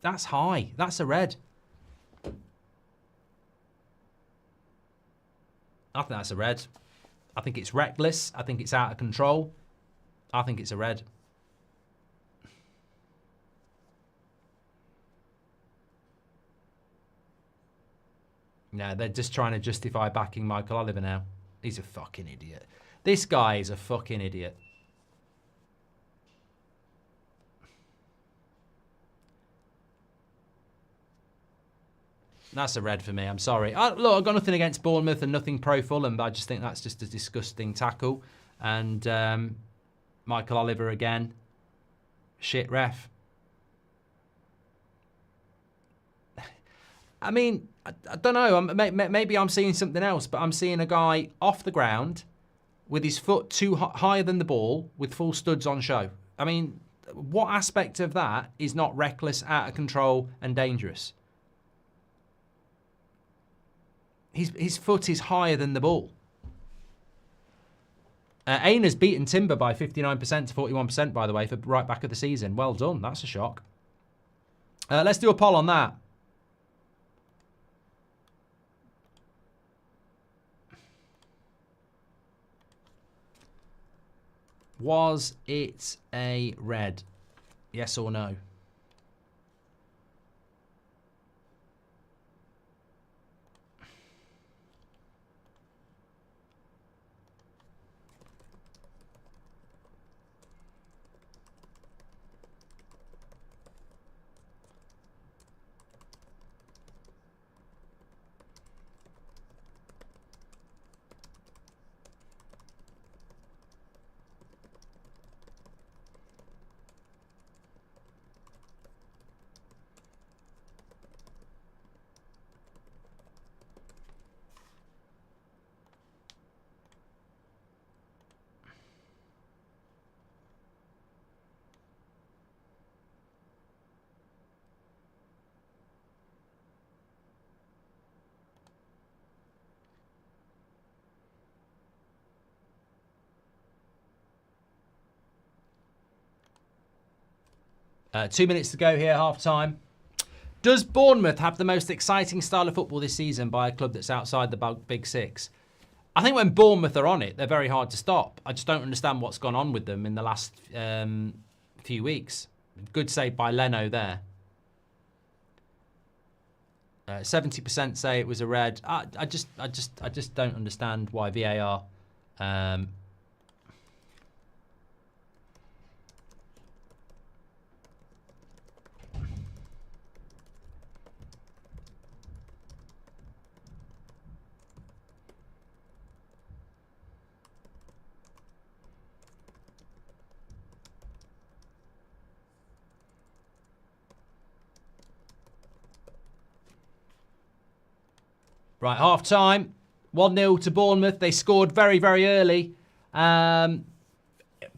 A: That's high. That's a red. I think that's a red. I think it's reckless. I think it's out of control. I think it's a red. No, they're just trying to justify backing Michael Oliver now. He's a fucking idiot. This guy is a fucking idiot. That's a red for me. I'm sorry. Look, I've got nothing against Bournemouth and nothing pro Fulham, but I just think that's just a disgusting tackle. And Michael Oliver again. Shit ref. I mean, I don't know. Maybe I'm seeing something else, but I'm seeing a guy off the ground with his foot higher than the ball with full studs on show. I mean, what aspect of that is not reckless, out of control and dangerous? His foot is higher than the ball. Aina's beaten Timber by 59% to 41%, by the way, for right back of the season. Well done. That's a shock. Let's do a poll on that. Was it a red? Yes or no? 2 minutes to go here, half time. Does Bournemouth have the most exciting style of football this season by a club that's outside the Big Six? I think when Bournemouth are on it, they're very hard to stop. I just don't understand what's gone on with them in the last few weeks. Good save by Leno there. 70% say it was a red. I just don't understand why VAR. Right, half time. 1-0 to Bournemouth. They scored very, very early. Been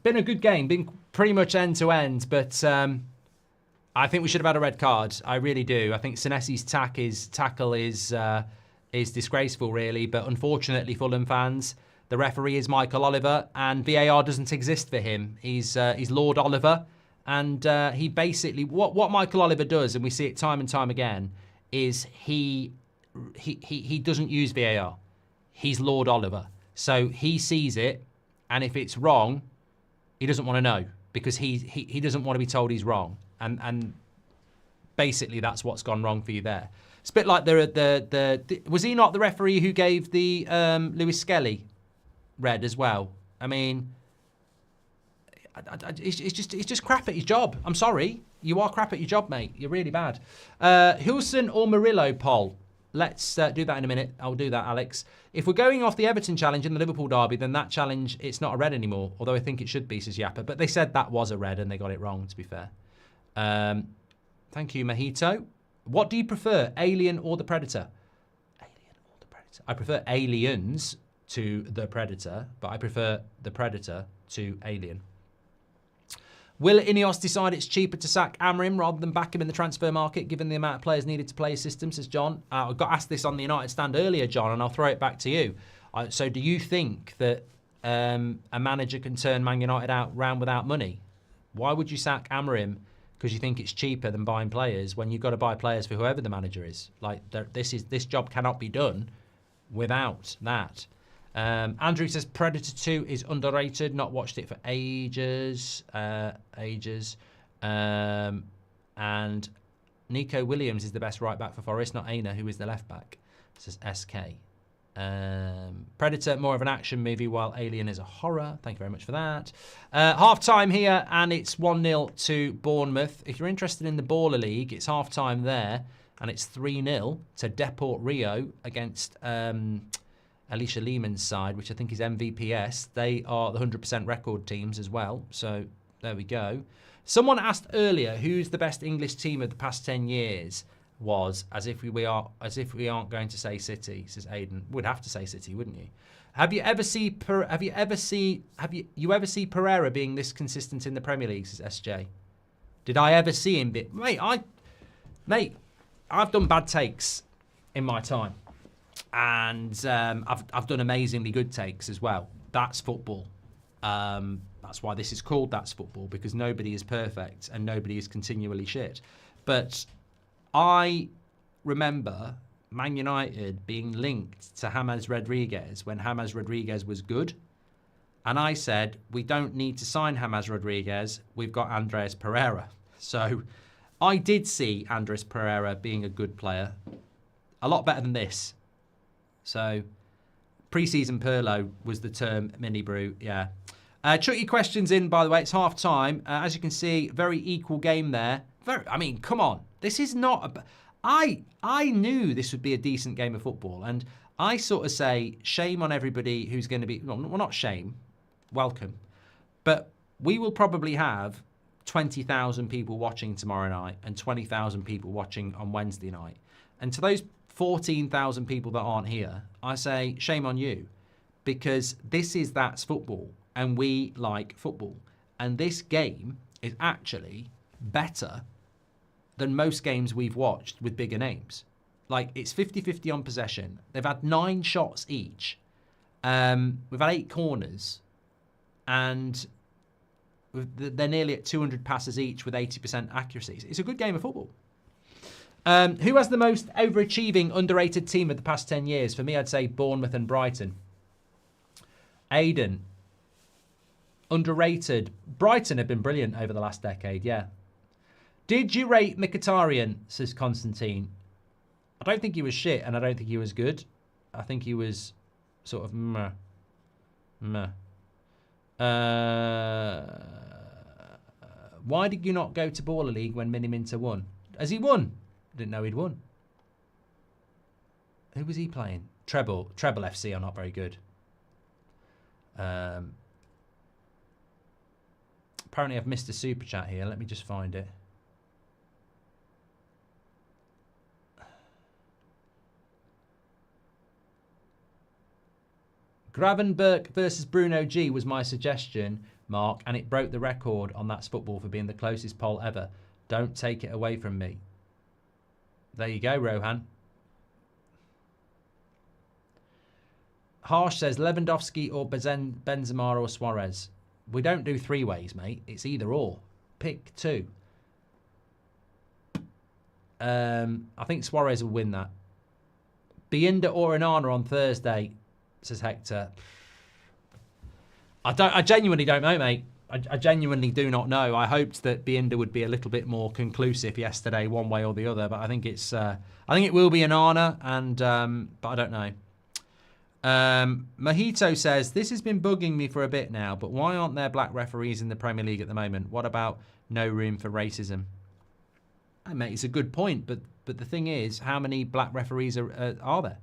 A: a good game. Been pretty much end to end. But I think we should have had a red card. I really do. I think Senesi's tackle is disgraceful, really. But unfortunately, Fulham fans, the referee is Michael Oliver. And VAR doesn't exist for him. He's Lord Oliver. And he basically... What Michael Oliver does, and we see it time and time again, is he doesn't use VAR. He's Lord Oliver. So he sees it, and if it's wrong, he doesn't want to know because he doesn't want to be told he's wrong. And basically that's what's gone wrong for you there. It's a bit like the was he not the referee who gave the Lewis Skelly red as well? I mean, he's just crap at his job. I'm sorry. You are crap at your job, mate. You're really bad. Hilson or Murillo poll. Let's do that in a minute. I'll do that, Alex. If we're going off the Everton challenge in the Liverpool derby, then that challenge, it's not a red anymore, although I think it should be, says Yappa. But they said that was a red and they got it wrong, to be fair. Thank you, Mojito. What do you prefer, Alien or the Predator? Alien or the Predator? I prefer Aliens to the Predator, but I prefer the Predator to Alien. Will Ineos decide it's cheaper to sack Amorim rather than back him in the transfer market, given the amount of players needed to play his system, says John? I got asked this on the United stand earlier, John, and I'll throw it back to you. So do you think that a manager can turn Man United round without money? Why would you sack Amorim because you think it's cheaper than buying players when you've got to buy players for whoever the manager is? Like, this job cannot be done without that. Andrew says Predator 2 is underrated. Not watched it for ages. And Nico Williams is the best right back for Forest, not Aina, who is the left back. Says SK. Predator, more of an action movie, while Alien is a horror. Thank you very much for that. Half time here, and it's 1-0 to Bournemouth. If you're interested in the Baller League, it's half time there, and it's 3-0 to Deport Rio against Alicia Lehman's side, which I think is MVPS. They are the 100% record teams as well. So there we go. Someone asked earlier who's the best English team of the past 10 years was, as if we aren't going to say City, says Aidan. Would have to say City, wouldn't you? Have you ever seen Pereira being this consistent in the Premier League, says SJ? Did I ever see him Mate, I've done bad takes in my time. And I've done amazingly good takes as well. That's football. That's why this is called That's Football, because nobody is perfect and nobody is continually shit. But I remember Man United being linked to James Rodriguez when James Rodriguez was good. And I said, we don't need to sign James Rodriguez. We've got Andreas Pereira. So I did see Andreas Pereira being a good player. A lot better than this. So, pre-season Perlo was the term, Mini Brew, yeah. Chuck your questions in, by the way. It's half time. As you can see, very equal game there. I mean, come on. This is not... I knew this would be a decent game of football. And I sort of say, shame on everybody who's going to be... Well, not shame. Welcome. But we will probably have 20,000 people watching tomorrow night and 20,000 people watching on Wednesday night. And to those 14,000 people that aren't here, I say shame on you, because that's football and we like football, and this game is actually better than most games we've watched with bigger names. Like, it's 50-50 on possession. They've had 9 shots each. We've had 8 corners, and They're nearly at 200 passes each with 80% accuracy. It's a good game of football. Who has the most overachieving, underrated team of the past 10 years? For me, I'd say Bournemouth and Brighton. Aiden. Underrated. Brighton have been brilliant over the last decade, yeah. Did you rate Mkhitaryan, says Constantine? I don't think he was shit, and I don't think he was good. I think he was sort of meh. Why did you not go to Baller League when Miniminter won? Has he won? Didn't know he'd won. Who was he playing? Treble FC are not very good. Apparently I've missed a super chat here. Let me just find it. Gravenberg versus Bruno G was my suggestion, Mark, and it broke the record on That's Football for being the closest poll ever. Don't take it away from me. There you go, Rohan. Harsh says Lewandowski or Benzema or Suarez. We don't do three ways, mate. It's either or. Pick two. I think Suarez will win that. Biinda or Onana on Thursday, says Hector. I genuinely don't know, mate. I genuinely do not know. I hoped that Biinda would be a little bit more conclusive yesterday, one way or the other. But I think it's. I think it will be Onana, and but I don't know. Mojito says this has been bugging me for a bit now. But why aren't there black referees in the Premier League at the moment? What about no room for racism? Hey, mate, it's a good point. But the thing is, how many black referees are there?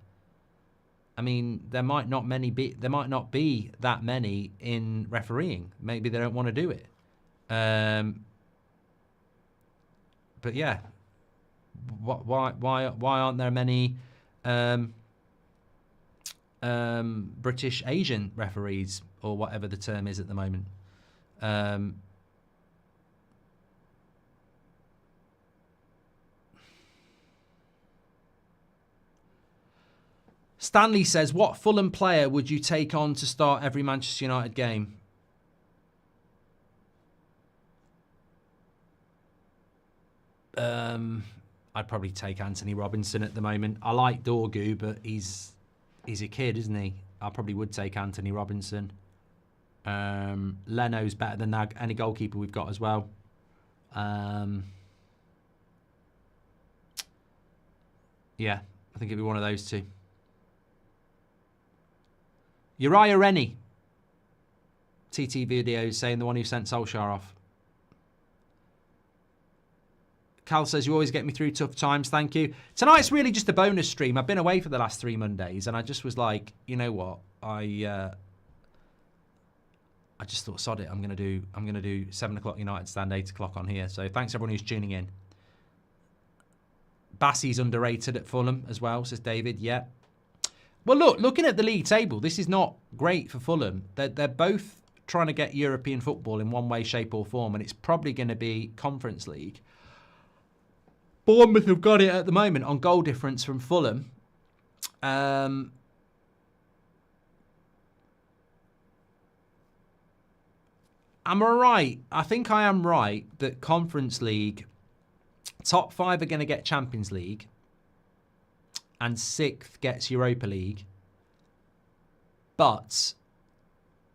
A: I mean, there might not be that many in refereeing. Maybe they don't want to do it. But yeah, why aren't there many British Asian referees or whatever the term is at the moment? Stanley says, what Fulham player would you take on to start every Manchester United game? I'd probably take Anthony Robinson at the moment. I like Dorgu, but he's a kid, isn't he? I probably would take Anthony Robinson. Leno's better than any goalkeeper we've got as well. Yeah, I think it'd be one of those two. Uriah Rennie. TT videos saying the one who sent Solskjaer off. Cal says, you always get me through tough times. Thank you. Tonight's really just a bonus stream. I've been away for the last 3 Mondays, and I just was like, you know what? I just thought, sod it. I'm gonna do 7 o'clock United stand, 8 o'clock on here. So thanks everyone who's tuning in. Bassey's underrated at Fulham as well, says David. Yeah. Well, looking at the league table, this is not great for Fulham. They're both trying to get European football in one way, shape or form, and it's probably going to be Conference League. Bournemouth have got it at the moment on goal difference from Fulham. Am I right? I think I am right that Conference League, top 5 are going to get Champions League. And 6th gets Europa League. But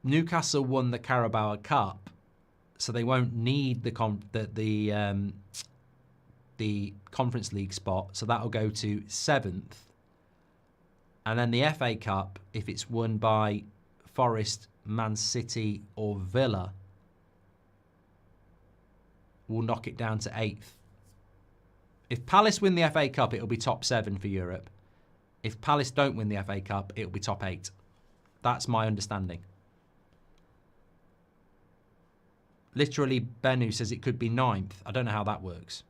A: Newcastle won the Carabao Cup, so they won't need the Conference League spot. So that'll go to 7th. And then the FA Cup, if it's won by Forest, Man City or Villa, will knock it down to 8th. If Palace win the FA Cup, it'll be top 7 for Europe. If Palace don't win the FA Cup, it'll be top 8. That's my understanding. Literally, Bennu says it could be 9th. I don't know how that works.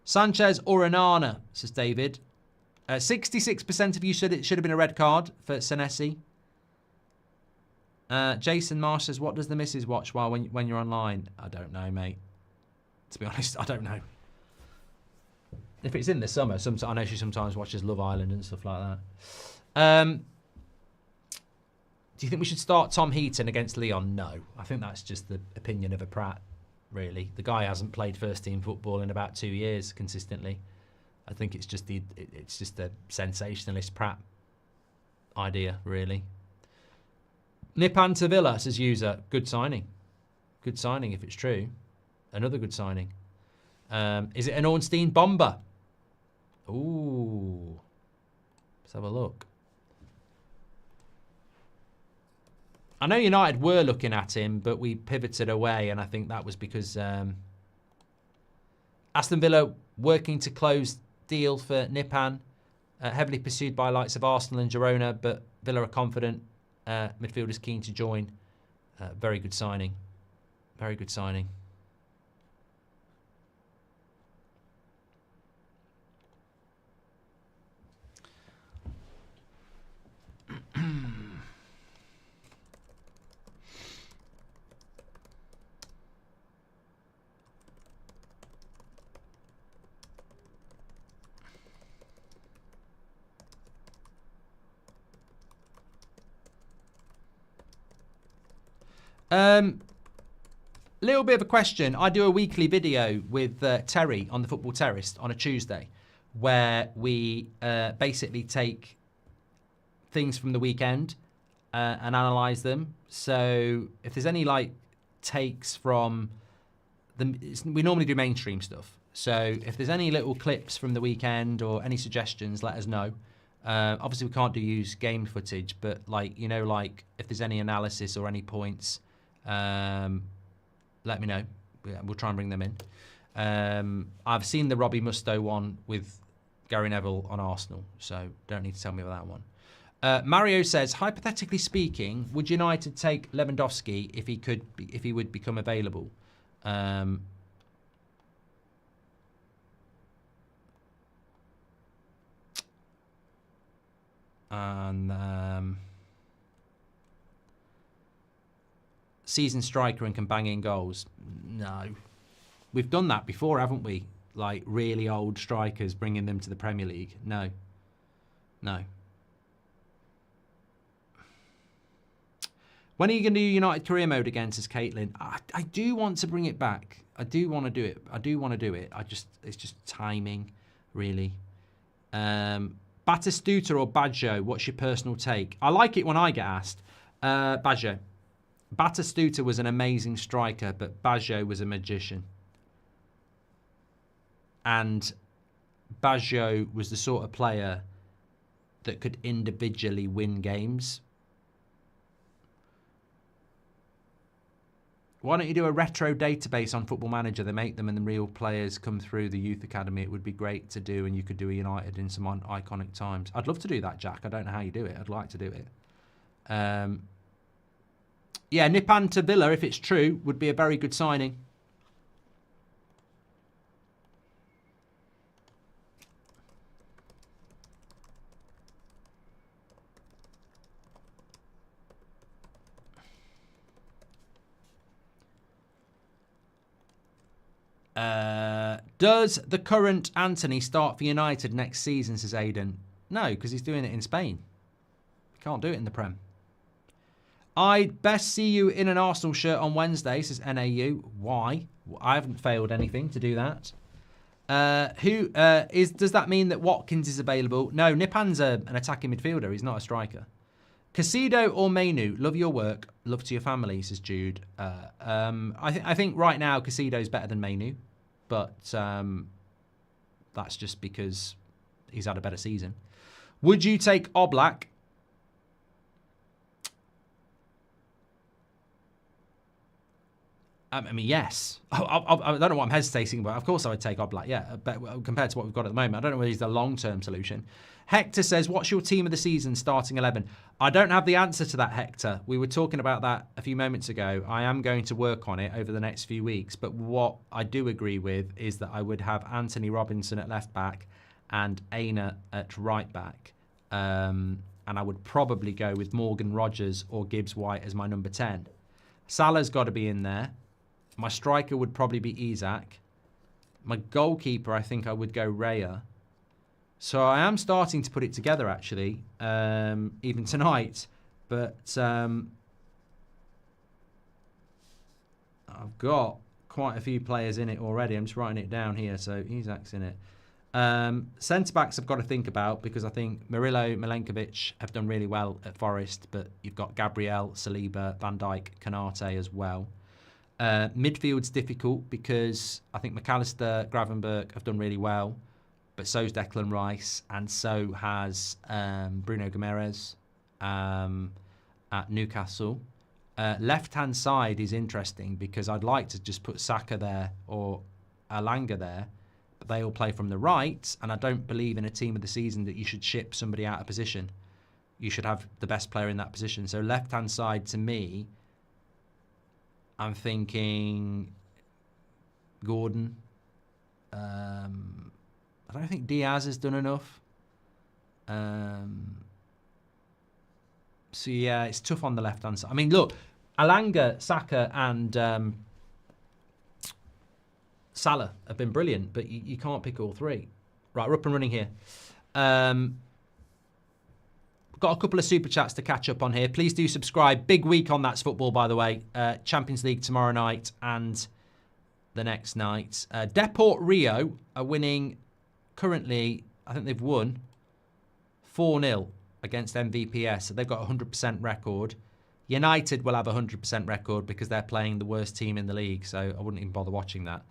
A: Sanchez or Onana, says David. 66% of you said it should have been a red card for Senesi. Jason Marsh says, what does the missus watch when you're online? I don't know, mate. To be honest, I don't know. If it's in the summer, I know she sometimes watches Love Island and stuff like that. Do you think we should start Tom Heaton against Leon? No. I think that's just the opinion of a prat, really. The guy hasn't played first-team football in about 2 years consistently. I think it's just a sensationalist prat idea, really. Nipan to Villa, says user. Good signing. Good signing if it's true. Another good signing. Is it an Ornstein bomber? Ooh. Let's have a look. I know United were looking at him, but we pivoted away, and I think that was because Aston Villa working to close deal for Nipan, heavily pursued by likes of Arsenal and Girona, but Villa are confident. Midfielders keen to join. Very good signing. Very good signing. Little bit of a question. I do a weekly video with Terry on the Football Terrace on a Tuesday where we basically take things from the weekend and analyse them. So if there's any like takes from we normally do mainstream stuff. So if there's any little clips from the weekend or any suggestions, let us know. Obviously we can't use game footage, but like, you know, like if there's any analysis or any points, let me know. We'll try and bring them in. I've seen the Robbie Mustoe one with Gary Neville on Arsenal, so don't need to tell me about that one. Mario says, hypothetically speaking, would United take Lewandowski if he would become available? Seasoned striker and can bang in goals. No. We've done that before, haven't we? Like really old strikers, bringing them to the Premier League. No. When are you going to do United career mode again, says Caitlin? I do want to bring it back. I do want to do it. It's just timing, really. Batistuta or Baggio, what's your personal take? I like it when I get asked. Baggio. Batistuta was an amazing striker, but Baggio was a magician. And Baggio was the sort of player that could individually win games. Why don't you do a retro database on Football Manager? They make them and the real players come through the youth academy. It would be great to do, and you could do a United in some iconic times. I'd love to do that, Jack. I don't know how you do it. I'd like to do it. Yeah, Nipan to Villa, if it's true, would be a very good signing. Does the current Anthony start for United next season, says Aidan? No, because he's doing it in Spain. Can't do it in the Prem. I'd best see you in an Arsenal shirt on Wednesday, says NAU. Why? I haven't failed anything to do that. Does that mean that Watkins is available? No, Nipan's an attacking midfielder. He's not a striker. Casido or Mainu? Love your work. Love to your family, says Jude. I think right now Casido's better than Mainu, but that's just because he's had a better season. Would you take Oblak? I mean, yes. I don't know what I'm hesitating about. Of course I would take Oblak, yeah. But compared to what we've got at the moment, I don't know whether he's the long-term solution. Hector says, what's your team of the season starting 11? I don't have the answer to that, Hector. We were talking about that a few moments ago. I am going to work on it over the next few weeks. But what I do agree with is that I would have Anthony Robinson at left back and Aina at right back. And I would probably go with Morgan Rogers or Gibbs White as my number 10. Salah's got to be in there. My striker would probably be Isak. My goalkeeper, I think I would go Raya. So I am starting to put it together, actually, even tonight. But I've got quite a few players in it already. I'm just writing it down here. So Isak's in it. Centre-backs I've got to think about because I think Murillo, Milenkovic have done really well at Forest, but you've got Gabriel, Saliba, Van Dijk, Konate as well. Midfield's difficult because I think McAllister, Gravenberch have done really well, but so's Declan Rice and so has Bruno Guimaraes at Newcastle. Left-hand side is interesting because I'd like to just put Saka there or Alanga there, but they all play from the right, and I don't believe in a team of the season that you should ship somebody out of position. You should have the best player in that position. So left-hand side, to me, I'm thinking Gordon. I don't think Diaz has done enough. So, yeah, it's tough on the left-hand side. I mean, look, Alanga, Saka and Salah have been brilliant, but you can't pick all three. Right, we're up and running here. Got a couple of super chats to catch up on here. Please do subscribe. Big week on That's Football, by the way. Champions League tomorrow night and the next night. Deport Rio are winning currently, I think they've won 4-0 against MVPS. So they've got a 100% record. United will have a 100% record because they're playing the worst team in the league. So I wouldn't even bother watching that.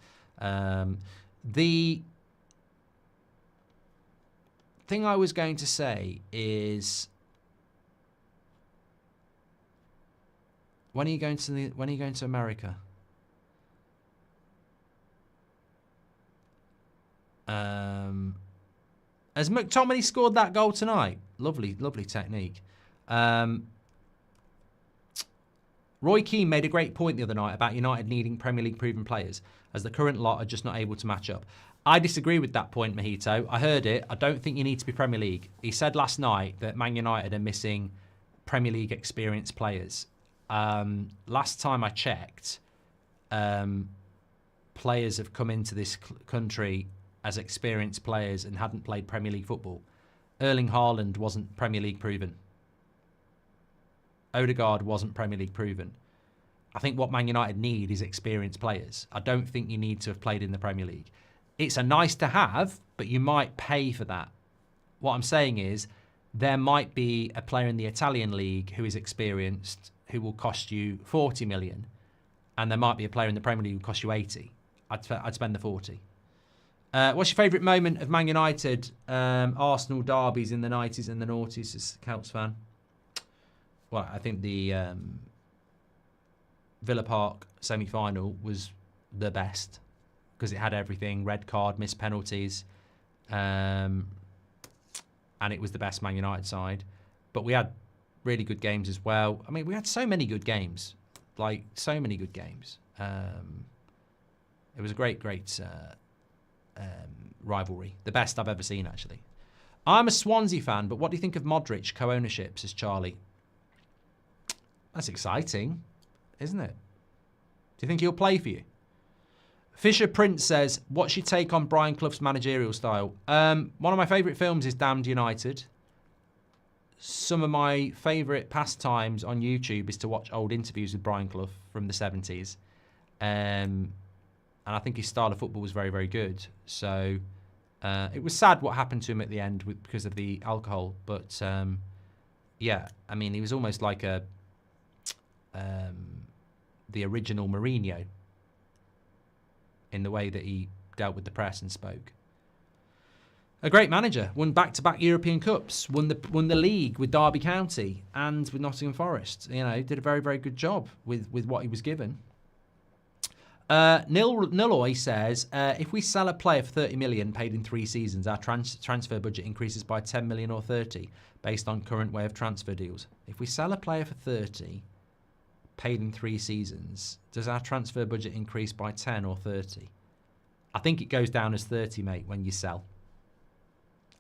A: The thing I was going to say is, when are you going to America? Has McTominay scored that goal tonight? Lovely, lovely technique. Roy Keane made a great point the other night about United needing Premier League proven players, as the current lot are just not able to match up. I disagree with that point, Mojito. I heard it. I don't think you need to be Premier League. He said last night that Man United are missing Premier League experienced players. Last time I checked, players have come into this country as experienced players and hadn't played Premier League football. Erling Haaland wasn't Premier League proven. Odegaard wasn't Premier League proven. I think what Man United need is experienced players. I don't think you need to have played in the Premier League. It's a nice to have, but you might pay for that. What I'm saying is there might be a player in the Italian league who is experienced who will cost you 40 million, and there might be a player in the Premier League who will cost you 80. I'd spend the 40. What's your favourite moment of Man United Arsenal derbies in the 90s and the noughties as a Celts fan? Well, I think the Villa Park semi-final was the best because it had everything: red card, missed penalties, and it was the best Man United side. But we had really good games as well. I mean, we had so many good games, like so many good games. It was a great rivalry, the best I've ever seen, actually. I'm a Swansea fan, but what do you think of Modric co-ownership, says Charlie? That's exciting, isn't it? Do you think he'll play for you? Fisher Prince says, what's your take on Brian Clough's managerial style? One of my favourite films is Damned United. Some of my favourite pastimes on YouTube is to watch old interviews with Brian Clough from the 70s. And I think his style of football was very, very good. So it was sad what happened to him at the end because of the alcohol. But yeah, I mean, he was almost like the original Mourinho in the way that he dealt with the press and spoke. A great manager, won back-to-back European Cups, won the league with Derby County and with Nottingham Forest. You know, did a very, very good job with what he was given. Niloy says, if we sell a player for 30 million paid in 3 seasons, our transfer budget increases by 10 million or 30 based on current way of transfer deals. If we sell a player for 30 paid in 3 seasons, does our transfer budget increase by 10 or 30? I think it goes down as 30, mate, when you sell.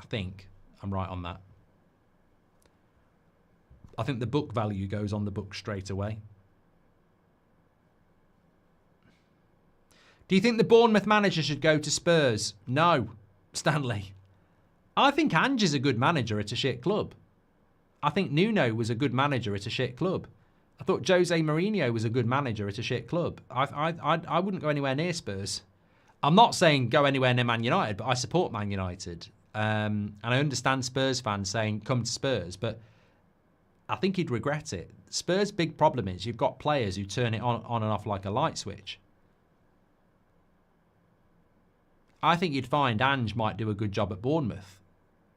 A: I think I'm right on that. I think the book value goes on the book straight away. Do you think the Bournemouth manager should go to Spurs? No, Stanley. I think Ange is a good manager at a shit club. I think Nuno was a good manager at a shit club. I thought Jose Mourinho was a good manager at a shit club. I wouldn't go anywhere near Spurs. I'm not saying go anywhere near Man United, but I support Man United. And I understand Spurs fans saying come to Spurs, but I think he'd regret it. Spurs' big problem is you've got players who turn it on and off like a light switch. I think you'd find Ange might do a good job at Bournemouth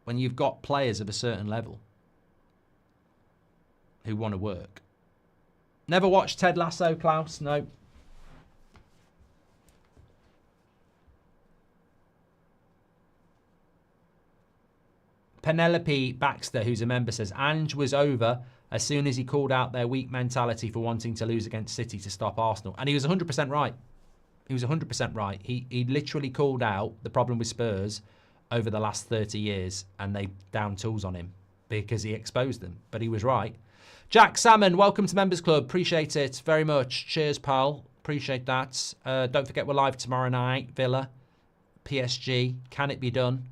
A: when you've got players of a certain level who want to work. Never watched Ted Lasso, Klaus? No. Penelope Baxter, who's a member, says Ange was over as soon as he called out their weak mentality for wanting to lose against City to stop Arsenal. And he was 100% right. He was 100% right. He literally called out the problem with Spurs over the last 30 years, and they downed tools on him because he exposed them. But he was right. Jack Salmon, welcome to Members Club. Appreciate it very much. Cheers, pal. Appreciate that. Don't forget we're live tomorrow night. Villa, PSG. Can it be done?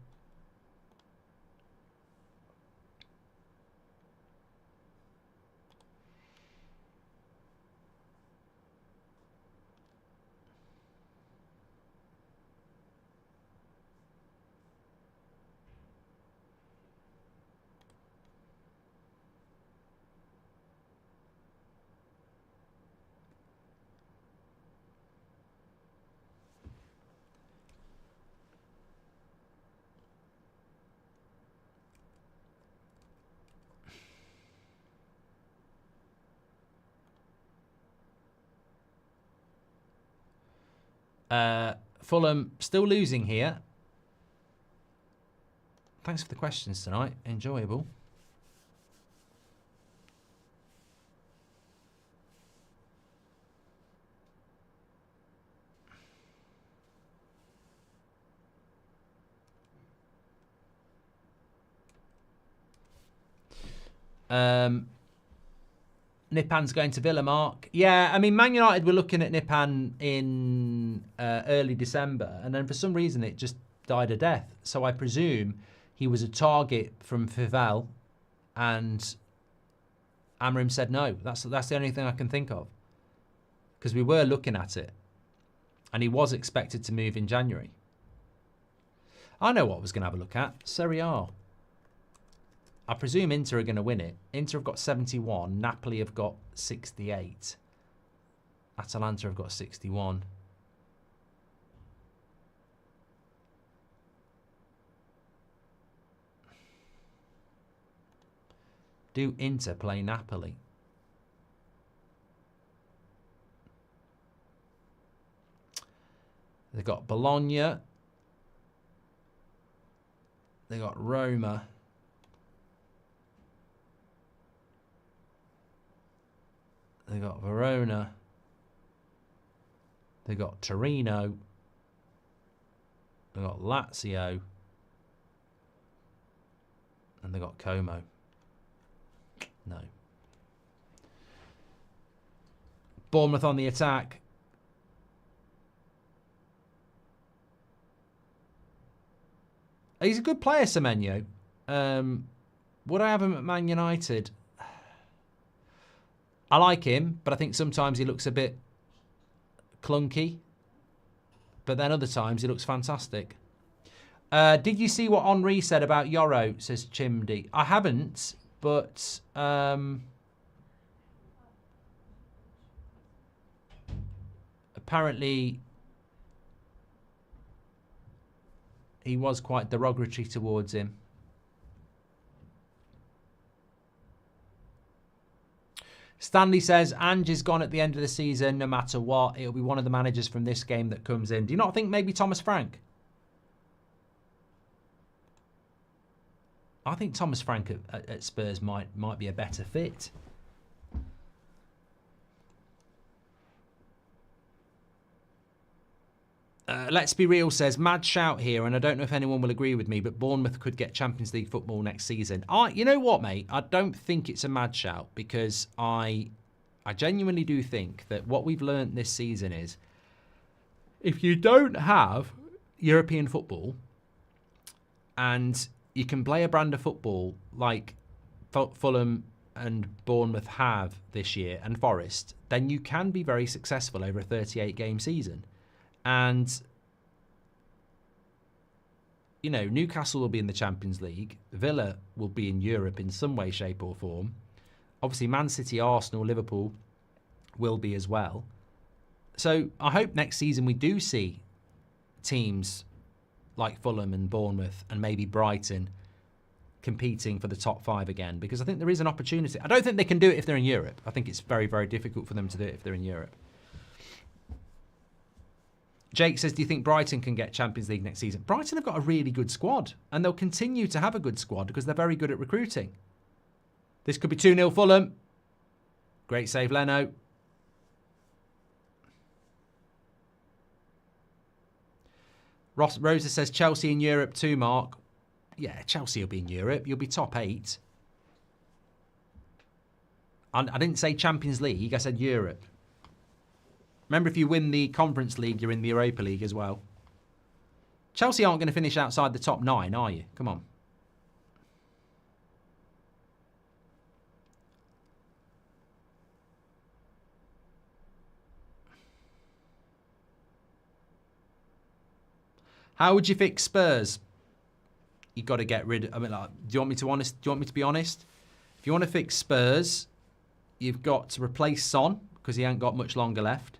A: Fulham still losing here. Thanks for the questions tonight. Enjoyable. Nipan's going to Villa, Mark. Yeah, I mean, Man United were looking at Nipan in early December, and then for some reason it just died a death. So I presume he was a target from Fivel, and Amorim said no. That's the only thing I can think of. Because we were looking at it, and he was expected to move in January. I know what I was going to have a look at. Serie A. I presume Inter are going to win it. Inter have got 71. Napoli have got 68. Atalanta have got 61. Do Inter play Napoli? They've got Bologna. They've got Roma. They got Verona. They got Torino. They got Lazio. And they got Como. No. Bournemouth on the attack. He's a good player, Semenyo. Would I have him at Man United? I like him, but I think sometimes he looks a bit clunky. But then other times he looks fantastic. Did you see what Henri said about Yoro, says Chimdy? I haven't, but apparently he was quite derogatory towards him. Stanley says, Ange is gone at the end of the season, no matter what. It'll be one of the managers from this game that comes in. Do you not think maybe Thomas Frank? I think Thomas Frank at Spurs might be a better fit. Let's Be Real says, mad shout here, and I don't know if anyone will agree with me, but Bournemouth could get Champions League football next season. You know what, mate? I don't think it's a mad shout, because I genuinely do think that what we've learnt this season is if you don't have European football and you can play a brand of football like Fulham and Bournemouth have this year, and Forest, then you can be very successful over a 38-game season. And, you know, Newcastle will be in the Champions League. Villa will be in Europe in some way, shape or form. Obviously, Man City, Arsenal, Liverpool will be as well. So I hope next season we do see teams like Fulham and Bournemouth and maybe Brighton competing for the top 5 again, because I think there is an opportunity. I don't think they can do it if they're in Europe. I think it's very, very difficult for them to do it if they're in Europe. Jake says, do you think Brighton can get Champions League next season? Brighton have got a really good squad, and they'll continue to have a good squad because they're very good at recruiting. This could be 2-0 Fulham. Great save, Leno. Rosa says, Chelsea in Europe too, Mark. Yeah, Chelsea will be in Europe. You'll be top 8. I didn't say Champions League. I said Europe. Remember, if you win the Conference League, you're in the Europa League as well. Chelsea aren't going to finish outside the top 9, are you? Come on. How would you fix Spurs? You've got to get rid of... I mean, like, do you want me to be honest? If you want to fix Spurs, you've got to replace Son, because he ain't got much longer left.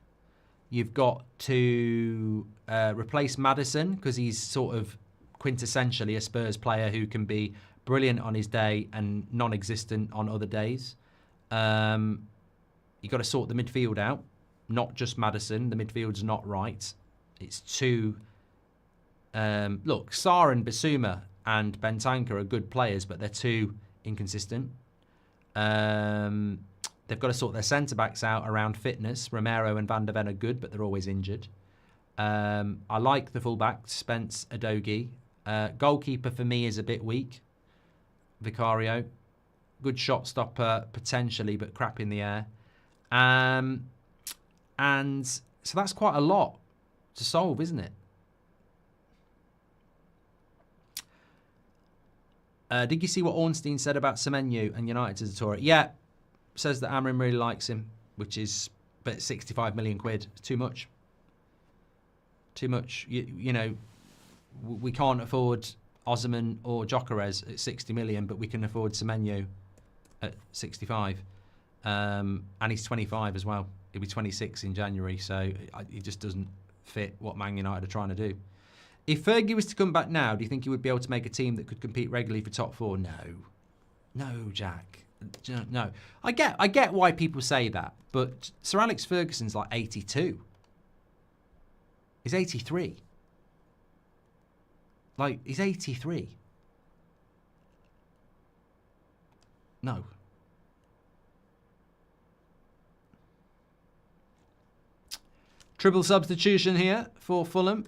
A: You've got to replace Maddison, because he's sort of quintessentially a Spurs player who can be brilliant on his day and non-existent on other days. You've got to sort the midfield out, not just Maddison. The midfield's not right. It's too... look, Sarr and Bissouma and Bentancur are good players, but they're too inconsistent. They've got to sort their centre-backs out around fitness. Romero and Van der Ven are good, but they're always injured. I like the full-back, Spence Udogie. Goalkeeper for me is a bit weak. Vicario. Good shot stopper, potentially, but crap in the air. And so that's quite a lot to solve, isn't it? Did you see what Ornstein said about Semenyo and United as a tour? Yeah, says that Amrin really likes him, which is, but 65 million quid, too much. Too much. You know, we can't afford Osimhen or Gyökeres at 60 million, but we can afford Semenyo at 65. And he's 25 as well. He'll be 26 in January, so it just doesn't fit what Man United are trying to do. If Fergie was to come back now, do you think he would be able to make a team that could compete regularly for top 4? No. No, Jack. No. I get why people say that, but Sir Alex Ferguson's like 82. He's 83. Like, he's 83. No. Triple substitution here for Fulham.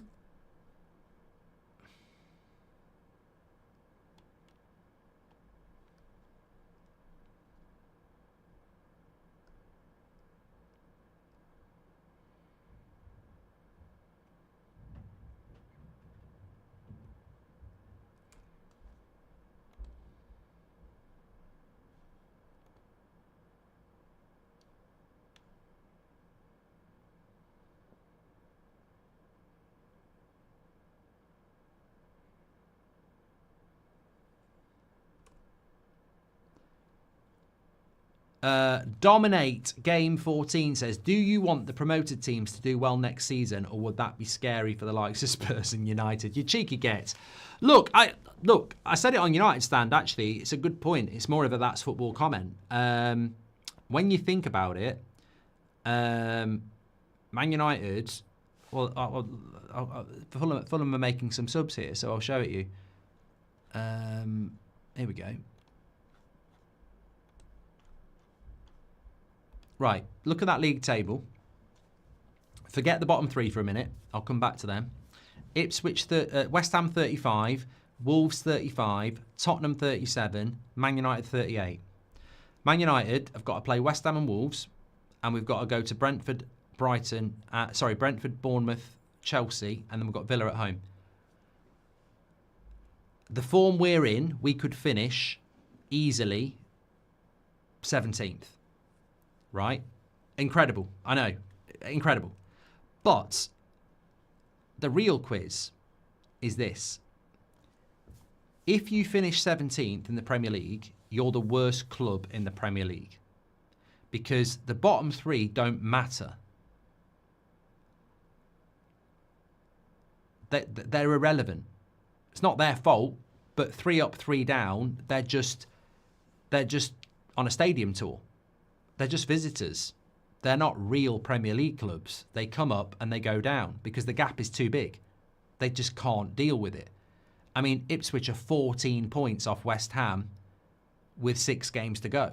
A: Dominate Game 14 says, do you want the promoted teams to do well next season, or would that be scary for the likes of Spurs and United? You cheeky get. Look, I said it on United Stand, actually. It's a good point. It's more of a That's Football comment. When you think about it, Man United, well, Fulham are making some subs here, so I'll show it you. Here we go. Right, look at that league table. Forget the bottom 3 for a minute. I'll come back to them. Ipswich, West Ham 35, Wolves 35, Tottenham 37, Man United 38. Man United have got to play West Ham and Wolves, and we've got to go to Brentford, Brentford, Bournemouth, Chelsea, and then we've got Villa at home. The form we're in, we could finish easily 17th, right? Incredible. I know. Incredible. But the real quiz is this. If you finish 17th in the Premier League, you're the worst club in the Premier League. Because the bottom three don't matter. They're irrelevant. It's not their fault, but 3 up, 3 down, they're just on a stadium tour. They're just visitors. They're not real Premier League clubs. They come up and they go down because the gap is too big. They just can't deal with it. I mean, Ipswich are 14 points off West Ham with 6 games to go.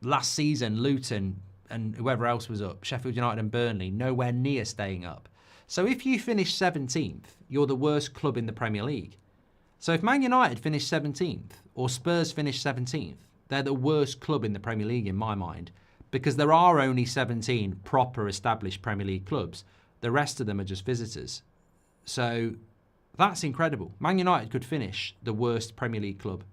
A: Last season, Luton and whoever else was up, Sheffield United and Burnley, nowhere near staying up. So if you finish 17th, you're the worst club in the Premier League. So if Man United finish 17th or Spurs finish 17th, they're the worst club in the Premier League in my mind, because there are only 17 proper established Premier League clubs. The rest of them are just visitors. So that's incredible. Man United could finish the worst Premier League club.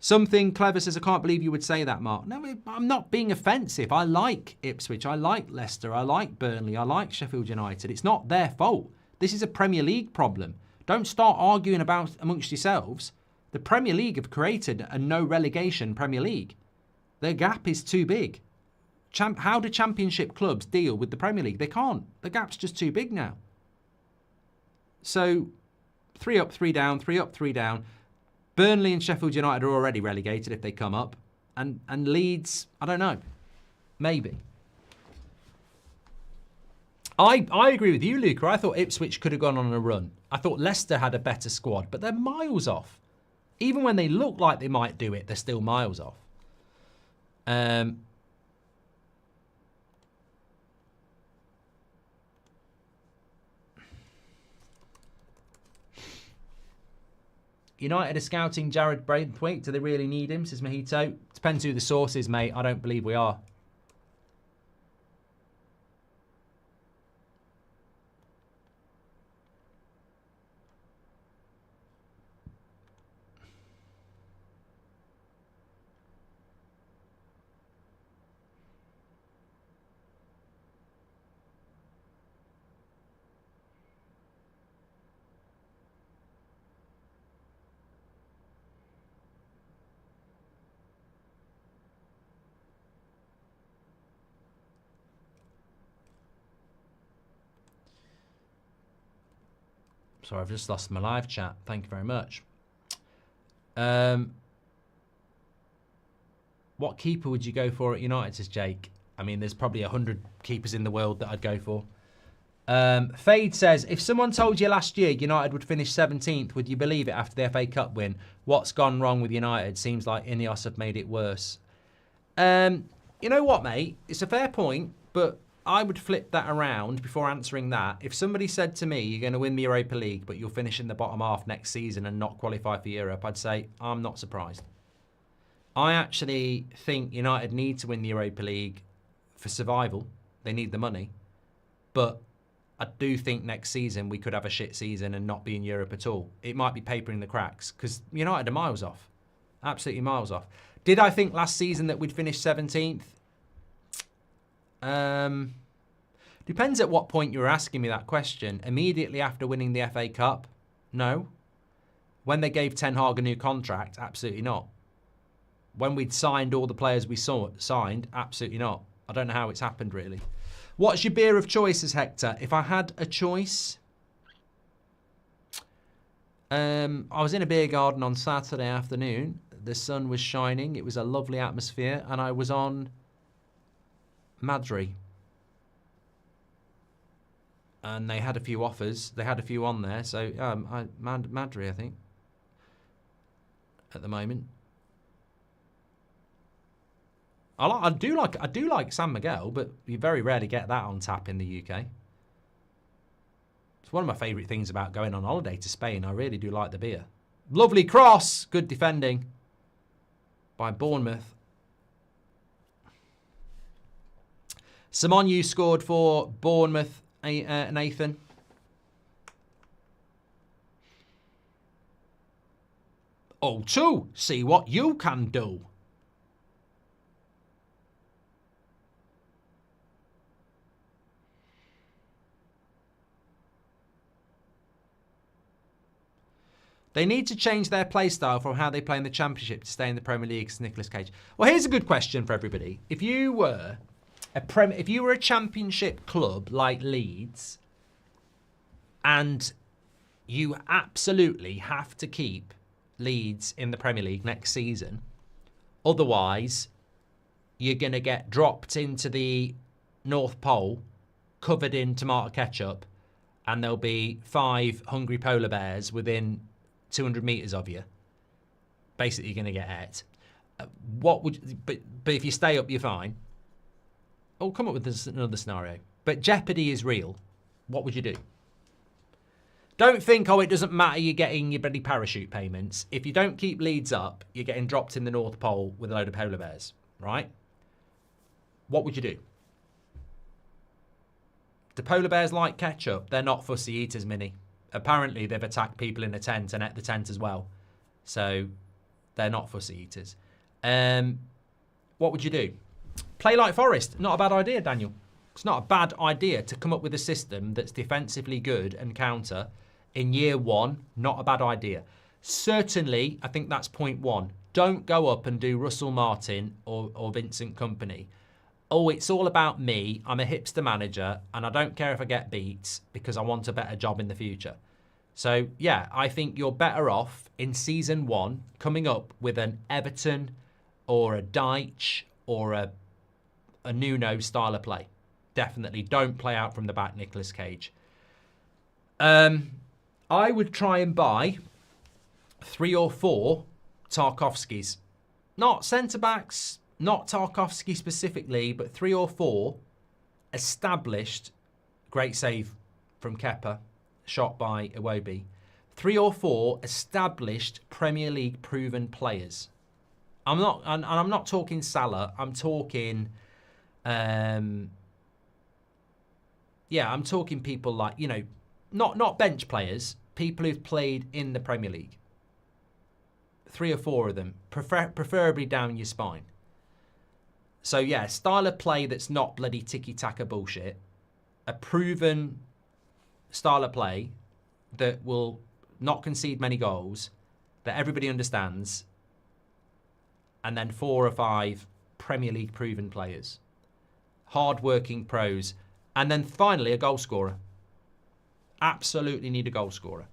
A: Something clever says, I can't believe you would say that, Mark. No, I'm not being offensive. I like Ipswich. I like Leicester. I like Burnley. I like Sheffield United. It's not their fault. This is a Premier League problem. Don't start arguing about amongst yourselves. The Premier League have created a no relegation Premier League. Their gap is too big. How do Championship clubs deal with the Premier League? They can't. The gap's just too big now. So 3 up, 3 down, 3 up, 3 down. Burnley and Sheffield United are already relegated if they come up. And Leeds, I don't know. Maybe. I agree with you, Luca. I thought Ipswich could have gone on a run. I thought Leicester had a better squad, but they're miles off. Even when they look like they might do it, they're still miles off. United are scouting Jared Braithwaite. Do they really need him, says Mojito? Depends who the source is, mate. I don't believe we are. Sorry, I've just lost my live chat. Thank you very much. What keeper would you go for at United, says Jake? I mean, there's probably 100 keepers in the world that I'd go for. Fade says, if someone told you last year United would finish 17th, would you believe it after the FA Cup win? What's gone wrong with United? Seems like Ineos have made it worse. You know what, mate? It's a fair point, but I would flip that around before answering that. If somebody said to me, you're going to win the Europa League, but you'll finish in the bottom half next season and not qualify for Europe, I'd say, I'm not surprised. I actually think United need to win the Europa League for survival. They need the money. But I do think next season we could have a shit season and not be in Europe at all. It might be papering the cracks because United are miles off. Absolutely miles off. Did I think last season that we'd finish 17th? Depends at what point you were asking me that question. Immediately after winning the FA Cup? No. When they gave Ten Hag a new contract? Absolutely not. When we'd signed all the players we signed? Absolutely not. I don't know how it's happened, really. What's your beer of choice, says Hector? If I had a choice... I was in a beer garden on Saturday afternoon. The sun was shining. It was a lovely atmosphere. And I was on Madri. And they had a few offers. They had a few on there. So, Madri, I think. At the moment. I do like San Miguel, but you very rarely get that on tap in the UK. It's one of my favourite things about going on holiday to Spain. I really do like the beer. Lovely cross. Good defending by Bournemouth. Simonu scored for Bournemouth, Nathan. Oh, Goal 2. See what you can do. They need to change their play style from how they play in the Championship to stay in the Premier League, says Nicholas Cage. Well, here's a good question for everybody. If you were a Championship club like Leeds, and you absolutely have to keep Leeds in the Premier League next season, otherwise you're going to get dropped into the North Pole, covered in tomato ketchup, and there'll be 5 hungry polar bears within 200 metres of you. Basically, you're going to get ate. But if you stay up, you're fine. Oh, come up with another scenario. But jeopardy is real. What would you do? Don't think, oh, it doesn't matter, you're getting your bloody parachute payments. If you don't keep Leeds up, you're getting dropped in the North Pole with a load of polar bears, right? What would you do? Do polar bears like ketchup? They're not fussy eaters, Minnie. Apparently, they've attacked people in a tent and ate the tent as well. So, they're not fussy eaters. What would you do? Play like Forest. Not a bad idea, Daniel. It's not a bad idea to come up with a system that's defensively good and counter in year 1. Not a bad idea. Certainly, I think that's point 1. Don't go up and do Russell Martin or Vincent Kompany. Oh, it's all about me. I'm a hipster manager and I don't care if I get beat because I want a better job in the future. So, yeah, I think you're better off in season 1 coming up with an Everton or a Deitch or a Nuno style of play. Definitely don't play out from the back, Nicholas Cage. I would try and buy 3 or 4 Tarkowskis. Not centre-backs, not Tarkowski specifically, but 3 or 4 established, great save from Kepa, shot by Iwobi. 3 or 4 established Premier League proven players. I'm not talking Salah, I'm talking I'm talking people like, not bench players, people who've played in the Premier League. 3 or 4 of them, preferably down your spine. So, yeah, style of play that's not bloody tiki-taka bullshit. A proven style of play that will not concede many goals, that everybody understands, and then 4 or 5 Premier League proven players. Hard-working pros. And then finally, a goal scorer. Absolutely need a goal scorer.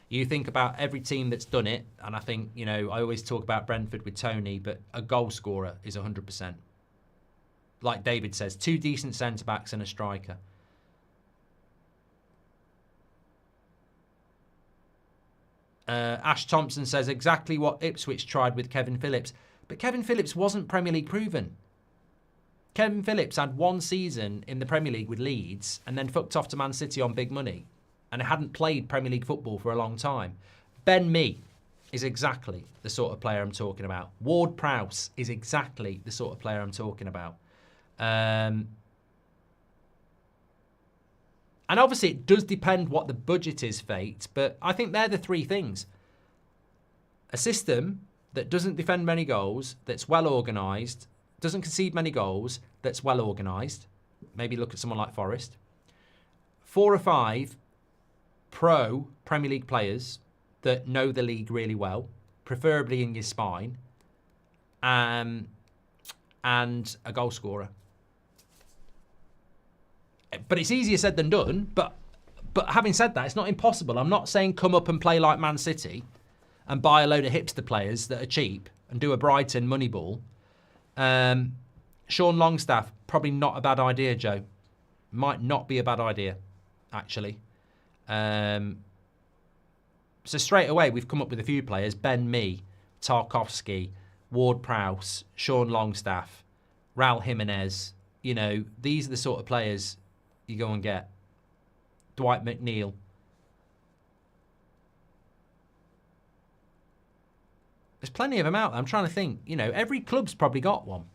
A: You think about every team that's done it, and I think, I always talk about Brentford with Tony, but a goal scorer is 100%. Like David says, 2 decent centre-backs and a striker. Ash Thompson says exactly what Ipswich tried with Kevin Phillips. But Kevin Phillips wasn't Premier League proven. Kevin Phillips had 1 season in the Premier League with Leeds and then fucked off to Man City on big money and hadn't played Premier League football for a long time. Ben Mee is exactly the sort of player I'm talking about. Ward Prowse is exactly the sort of player I'm talking about. And obviously it does depend what the budget is, Fate, but I think they're the 3 things. A system that doesn't defend many goals, that's well organised, doesn't concede many goals, that's well organised. Maybe look at someone like Forest. 4 or 5 pro Premier League players that know the league really well, preferably in your spine, and a goal scorer. But it's easier said than done. But having said that, it's not impossible. I'm not saying come up and play like Man City and buy a load of hipster players that are cheap and do a Brighton money ball. Sean Longstaff, probably not a bad idea, Joe. Might not be a bad idea, actually. So straight away, we've come up with a few players. Ben Mee, Tarkowski, Ward Prowse, Sean Longstaff, Raul Jimenez. These are the sort of players you go and get. Dwight McNeil. There's plenty of them out there. I'm trying to think. Every club's probably got one.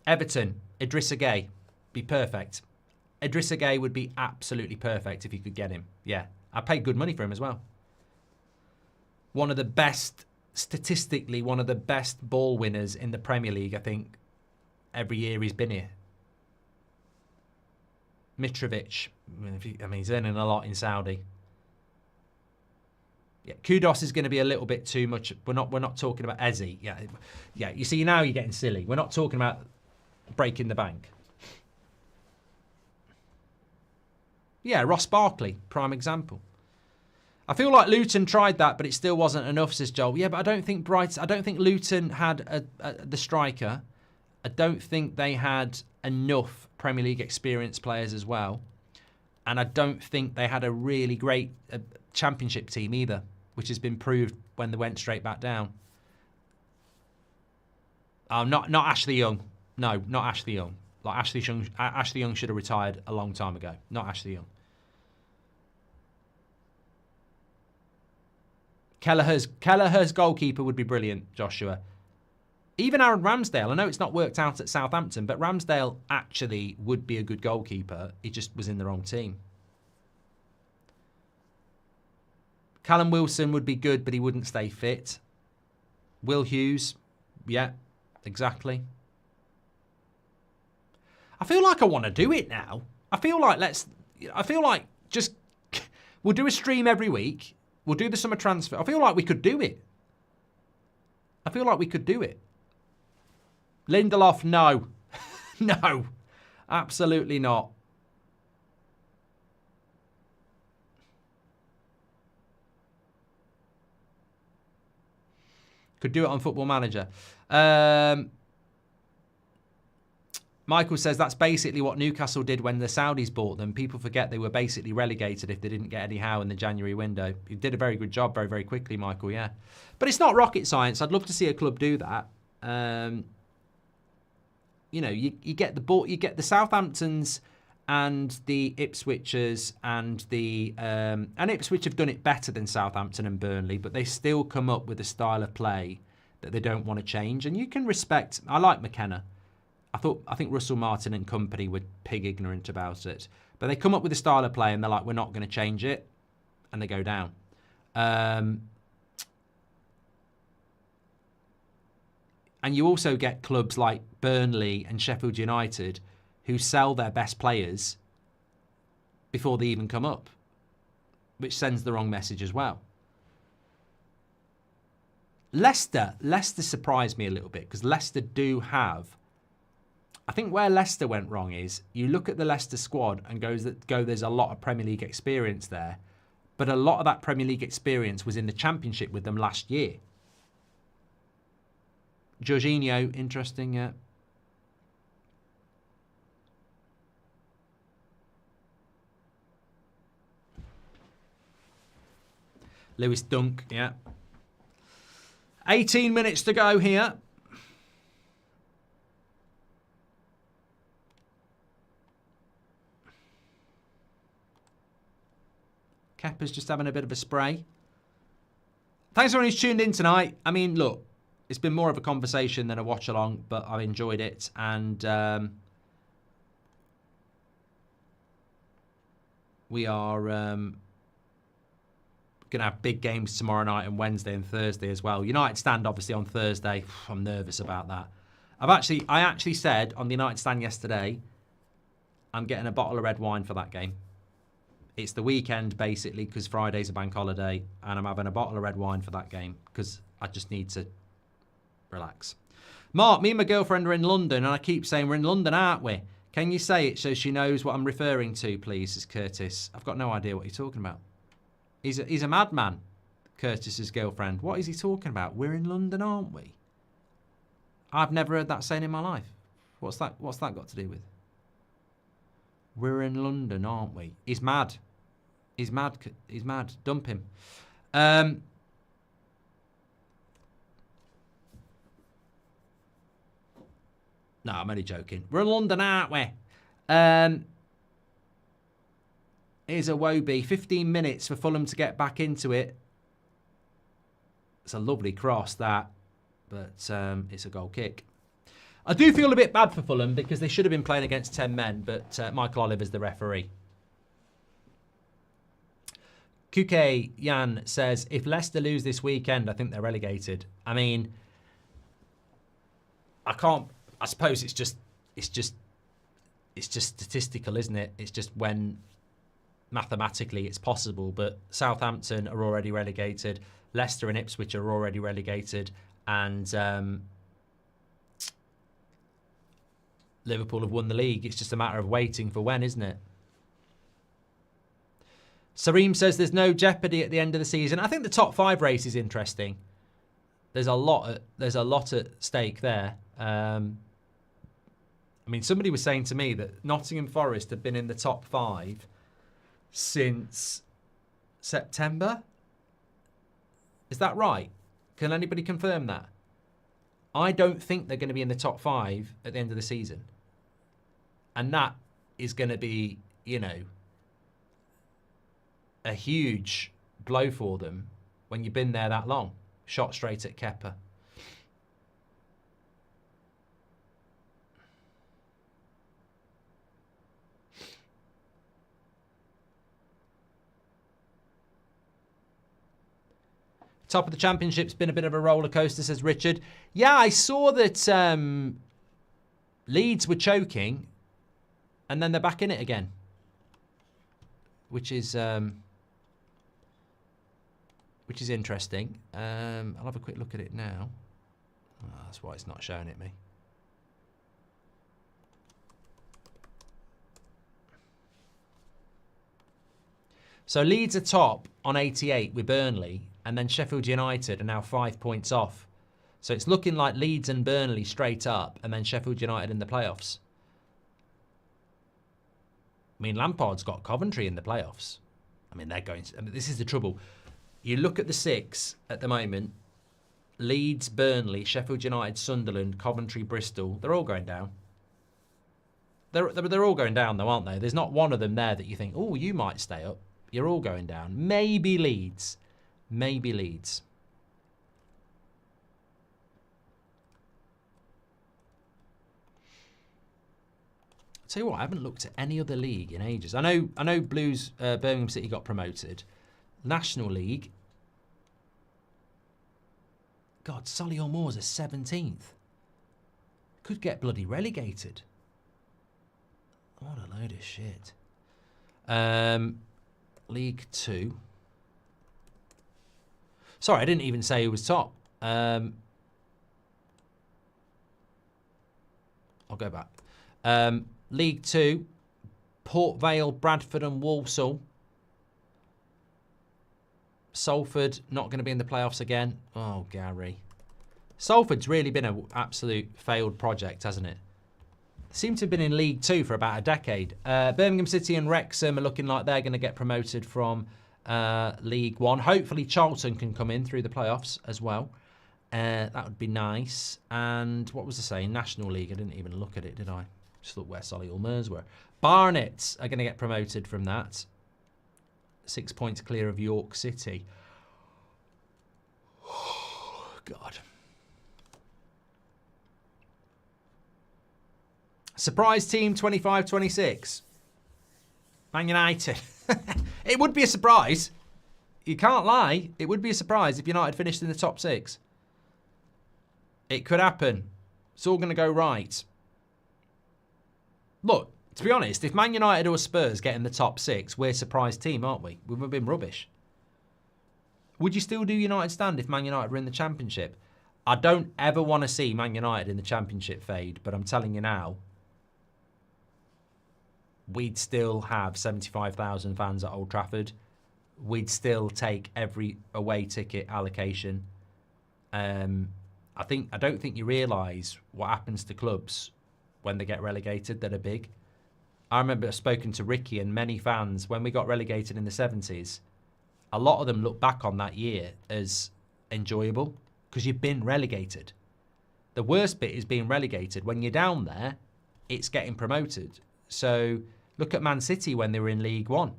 A: Everton, Idrissa Gueye. Be perfect. Idrissa Gueye would be absolutely perfect if you could get him. Yeah, I paid good money for him as well. One of the best, statistically, one of the best ball winners in the Premier League, I think, every year he's been here. Mitrovic, I mean, he's earning a lot in Saudi. Yeah, Kudos is going to be a little bit too much. We're not talking about Eze. Yeah. You see, now you're getting silly. We're not talking about breaking the bank. Yeah, Ross Barkley, prime example. I feel like Luton tried that, but it still wasn't enough, says Joel. Yeah, but I don't think Luton had the striker. I don't think they had enough Premier League experienced players as well. And I don't think they had a really great championship team either, which has been proved when they went straight back down. Oh, not Ashley Young. No, not Ashley Young. Like Ashley Young should have retired a long time ago. Not Ashley Young. Kelleher's goalkeeper would be brilliant, Joshua. Even Aaron Ramsdale. I know it's not worked out at Southampton, but Ramsdale actually would be a good goalkeeper. He just was in the wrong team. Callum Wilson would be good, but he wouldn't stay fit. Will Hughes. Yeah, exactly. I feel like I want to do it now. I feel like just we'll do a stream every week. We'll do the summer transfer. I feel like we could do it. Lindelof, no. No. Absolutely not. Could do it on Football Manager. Michael says that's basically what Newcastle did when the Saudis bought them. People forget they were basically relegated if they didn't get Eddie Howe in the January window. You did a very good job very, very quickly, Michael, yeah. But it's not rocket science. I'd love to see a club do that. You know, you get the ball, you get the Southamptons and the Ipswichers and Ipswich have done it better than Southampton and Burnley, but they still come up with a style of play that they don't want to change. And you can respect. I like McKenna. I think Russell Martin and company were pig ignorant about it. But they come up with a style of play and they're like, we're not going to change it. And they go down. And you also get clubs like Burnley and Sheffield United who sell their best players before they even come up, which sends the wrong message as well. Leicester surprised me a little bit because Leicester do have... I think where Leicester went wrong is you look at the Leicester squad and there's a lot of Premier League experience there, but a lot of that Premier League experience was in the Championship with them last year. Jorginho, interesting, yeah. Lewis Dunk, yeah. 18 minutes to go here. Kepper's just having a bit of a spray. Thanks everyone who's tuned in tonight. I mean, look, it's been more of a conversation than a watch-along, but I've enjoyed it. And we are going to have big games tomorrow night and Wednesday and Thursday as well. United stand, obviously, on Thursday. I'm nervous about that. I actually said on the United stand yesterday, I'm getting a bottle of red wine for that game. It's the weekend, basically, because Friday's a bank holiday, and I'm having a bottle of red wine for that game because I just need to relax. Mark, me and my girlfriend are in London, and I keep saying we're in London, aren't we? Can you say it so she knows what I'm referring to, please, says Curtis. I've got no idea what you're talking about. He's a madman, Curtis's girlfriend. What is he talking about? We're in London, aren't we? I've never heard that saying in my life. What's that got to do with? We're in London, aren't we? He's mad. He's mad. He's mad. Dump him. No, I'm only joking. We're in London, aren't we? Here's a Wobie. 15 minutes for Fulham to get back into it. It's a lovely cross, that. But it's a goal kick. I do feel a bit bad for Fulham because they should have been playing against 10 men, but Michael Oliver's the referee. Kuke Yan says, if Leicester lose this weekend, I think they're relegated. I mean, I suppose it's just statistical, isn't it? It's just when mathematically it's possible, but Southampton are already relegated, Leicester and Ipswich are already relegated, and Liverpool have won the league. It's just a matter of waiting for when, isn't it? Sareem says there's no jeopardy at the end of the season. I think the top 5 race is interesting. There's a lot at stake there. I mean, somebody was saying to me that Nottingham Forest have been in the top 5 since September. Is that right? Can anybody confirm that? I don't think they're going to be in the top 5 at the end of the season. And that is going to be, a huge blow for them when you've been there that long. Shot straight at Kepa. Top of the Championship's been a bit of a roller coaster, says Richard. Yeah, I saw that Leeds were choking and then they're back in it again, which is interesting. I'll have a quick look at it now. Oh, that's why it's not showing it me. So Leeds are top on 88 with Burnley, and then Sheffield United are now 5 points off. So it's looking like Leeds and Burnley straight up, and then Sheffield United in the playoffs. I mean, Lampard's got Coventry in the playoffs. I mean, they're going to, I mean, this is the trouble. You look at the 6 at the moment. Leeds, Burnley, Sheffield United, Sunderland, Coventry, Bristol. They're all going down. They're all going down, though, aren't they? There's not one of them there that you think, oh, you might stay up. You're all going down. Maybe Leeds. Maybe Leeds. I'll tell you what, I haven't looked at any other league in ages. I know Blues, Birmingham City got promoted. National League. God, Solihull Moors are 17th. Could get bloody relegated. What a load of shit. League 2. Sorry, I didn't even say who was top. I'll go back. League 2. Port Vale, Bradford and Walsall. Salford, not going to be in the playoffs again. Oh, Gary. Salford's really been an absolute failed project, hasn't it? Seem to have been in League 2 for about a decade. Birmingham City and Wrexham are looking like they're going to get promoted from League 1. Hopefully Charlton can come in through the playoffs as well. That would be nice. And what was I saying? National League. I didn't even look at it, did I? Just look where Solihull Moors were. Barnet are going to get promoted from that. 6 points clear of York City. Oh, God. Surprise team 25-26. Man United. It would be a surprise. You can't lie. It would be a surprise if United finished in the top 6. It could happen. It's all going to go right. Look, to be honest, if Man United or Spurs get in the top 6, we're a surprise team, aren't we? We've been rubbish. Would you still do United stand if Man United were in the Championship? I don't ever want to see Man United in the Championship fade, but I'm telling you now, we'd still have 75,000 fans at Old Trafford. We'd still take every away ticket allocation. I don't think you realise what happens to clubs when they get relegated that are big. I remember I've spoken to Ricky and many fans when we got relegated in the 70s. A lot of them look back on that year as enjoyable because you've been relegated. The worst bit is being relegated. When you're down there, it's getting promoted. So look at Man City when they were in League 1.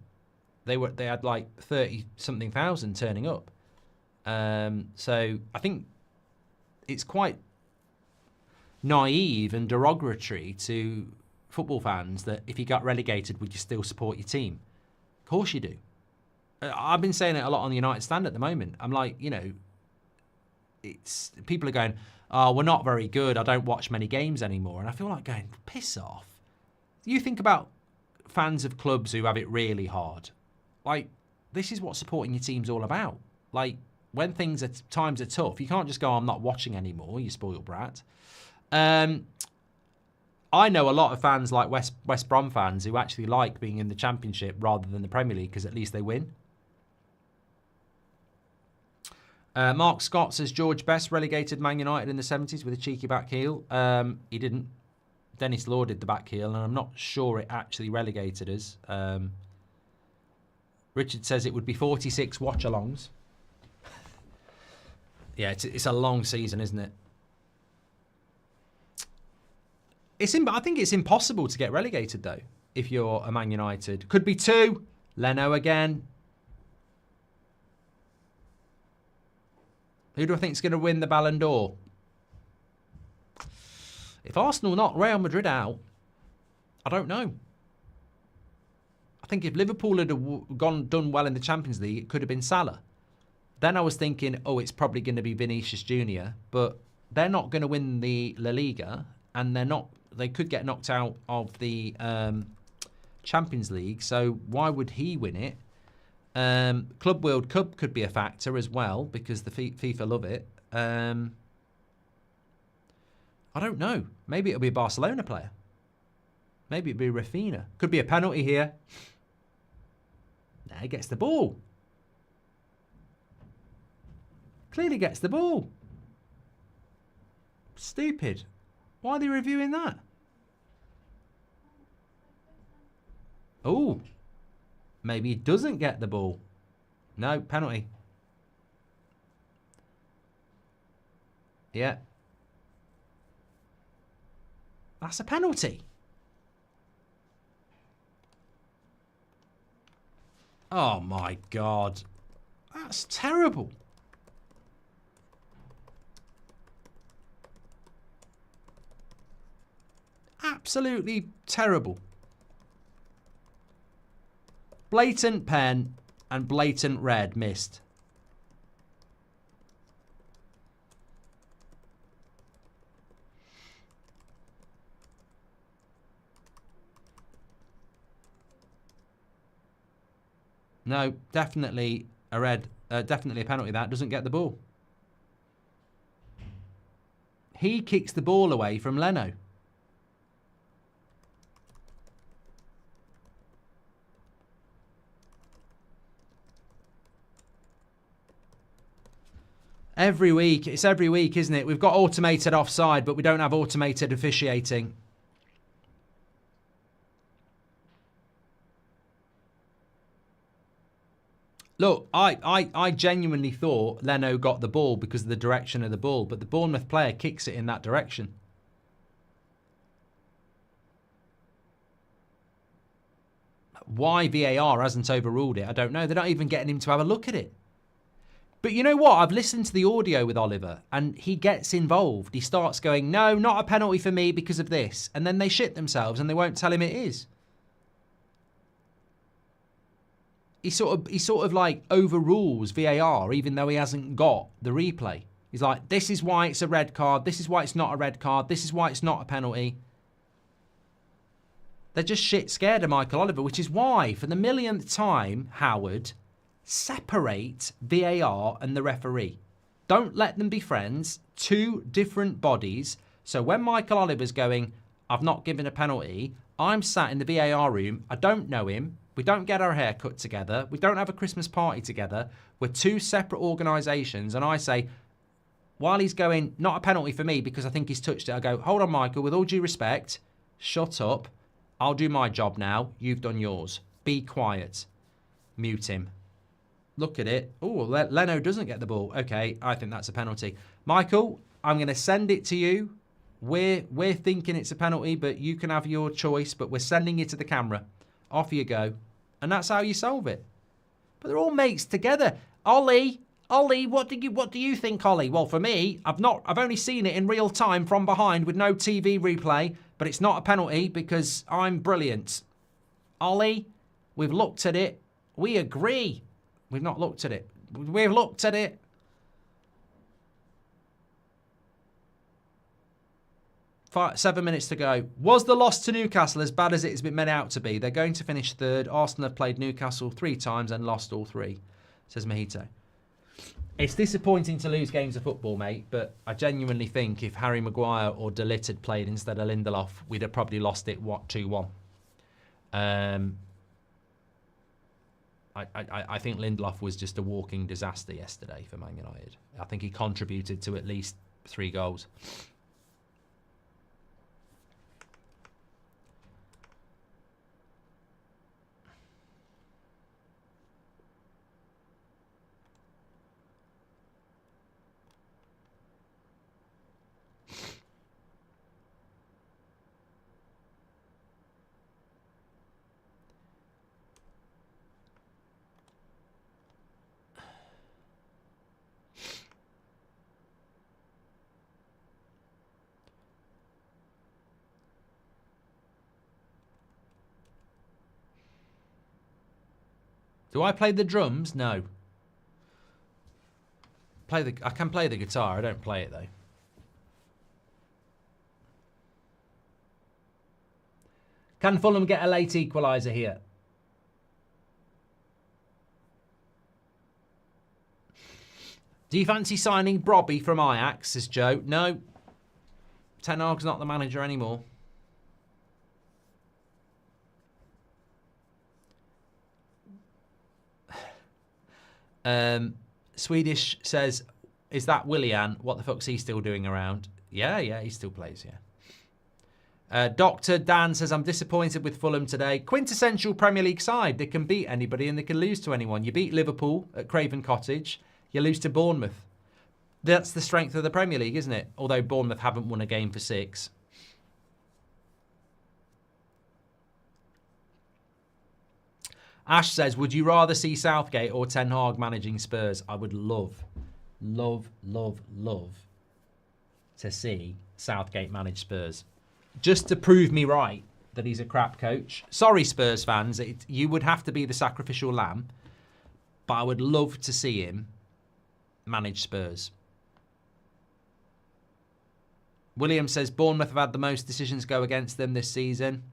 A: They had like 30-something thousand turning up. So I think it's quite naive and derogatory to football fans that if you got relegated, would you still support your team? Of course you do. I've been saying it a lot on the United Stand at the moment. I'm like, it's people are going, oh, we're not very good. I don't watch many games anymore. And I feel like going, piss off. You think about fans of clubs who have it really hard. Like, this is what supporting your team's all about. Like, when times are tough, you can't just go, I'm not watching anymore, you spoiled brat. I know a lot of fans like West Brom fans who actually like being in the Championship rather than the Premier League because at least they win. Mark Scott says George Best relegated Man United in the 70s with a cheeky back heel. He didn't. Dennis Law did the back heel, and I'm not sure it actually relegated us. Richard says it would be 46 watch-alongs. Yeah, it's a long season, isn't it? I think it's impossible to get relegated, though, if you're a Man United. Could be 2. Leno again. Who do I think is going to win the Ballon d'Or? If Arsenal knock Real Madrid out, I don't know. I think if Liverpool had done well in the Champions League, it could have been Salah. Then I was thinking, oh, it's probably going to be Vinicius Jr., but they're not going to win the La Liga, and they could get knocked out of the Champions League, so why would he win it? Club World Cup could be a factor as well because the FIFA love it. I don't know. Maybe it'll be a Barcelona player. Maybe it'll be Rafinha. Could be a penalty here. Nah, he gets the ball. Clearly gets the ball. Stupid. Why are they reviewing that? Oh. Maybe he doesn't get the ball. No, penalty. Yeah. That's a penalty. Oh my God. That's terrible. Absolutely terrible. Blatant pen and blatant red missed. No, definitely a red. Definitely a penalty. That doesn't get the ball. He kicks the ball away from Leno. Every week. It's every week, isn't it? We've got automated offside, but we don't have automated officiating. Look, I genuinely thought Leno got the ball because of the direction of the ball, but the Bournemouth player kicks it in that direction. Why VAR hasn't overruled it, I don't know. They're not even getting him to have a look at it. But you know what? I've listened to the audio with Oliver, and he gets involved. He starts going, no, not a penalty for me because of this. And then they shit themselves and they won't tell him it is. He sort of like overrules VAR, even though he hasn't got the replay. He's like, this is why it's a red card. This is why it's not a red card. This is why it's not a penalty. They're just shit scared of Michael Oliver, which is why, for the millionth time, Howard, separate VAR and the referee. Don't let them be friends. Two different bodies. So when Michael Oliver's going, I've not given a penalty, I'm sat in the VAR room. I don't know him. We don't get our hair cut together. We don't have a Christmas party together. We're two separate organisations. And I say, while he's going, not a penalty for me because I think he's touched it, I go, hold on, Michael, with all due respect, shut up. I'll do my job now. You've done yours. Be quiet. Mute him. Look at it. Oh, Leno doesn't get the ball. Okay, I think that's a penalty. Michael, I'm going to send it to you. We're thinking it's a penalty, but you can have your choice, but we're sending it to the camera. Off you go. And that's how you solve it. But they're all mates together. Ollie, Ollie, what do you think, Ollie? Well, for me, I've only seen it in real time from behind with no TV replay, but it's not a penalty because I'm brilliant. Ollie, we've looked at it. We agree. We've not looked at it. We've looked at it. 7 minutes to go. Was the loss to Newcastle as bad as it has been made out to be? They're going to finish third. Arsenal have played Newcastle 3 times and lost all 3, says Mojito. It's disappointing to lose games of football, mate, but I genuinely think if Harry Maguire or De Ligt had played instead of Lindelof, we'd have probably lost it, 2-1. I think Lindelof was just a walking disaster yesterday for Man United. I think he contributed to at least 3 goals. Do I play the drums? No. I can play the guitar. I don't play it, though. Can Fulham get a late equaliser here? Do you fancy signing Brobby from Ajax, says Joe? No. Ten Hag's not the manager anymore. Swedish says, is that Willian? What the fuck's he still doing around? Yeah, he still plays, yeah. Dr. Dan says, I'm disappointed with Fulham today. Quintessential Premier League side. They can beat anybody and they can lose to anyone. You beat Liverpool at Craven Cottage. You lose to Bournemouth. That's the strength of the Premier League, isn't it? Although Bournemouth haven't won a game for 6. Ash says, would you rather see Southgate or Ten Hag managing Spurs? I would love to see Southgate manage Spurs. Just to prove me right that he's a crap coach. Sorry, Spurs fans. You would have to be the sacrificial lamb. But I would love to see him manage Spurs. William says, Bournemouth have had the most decisions go against them this season.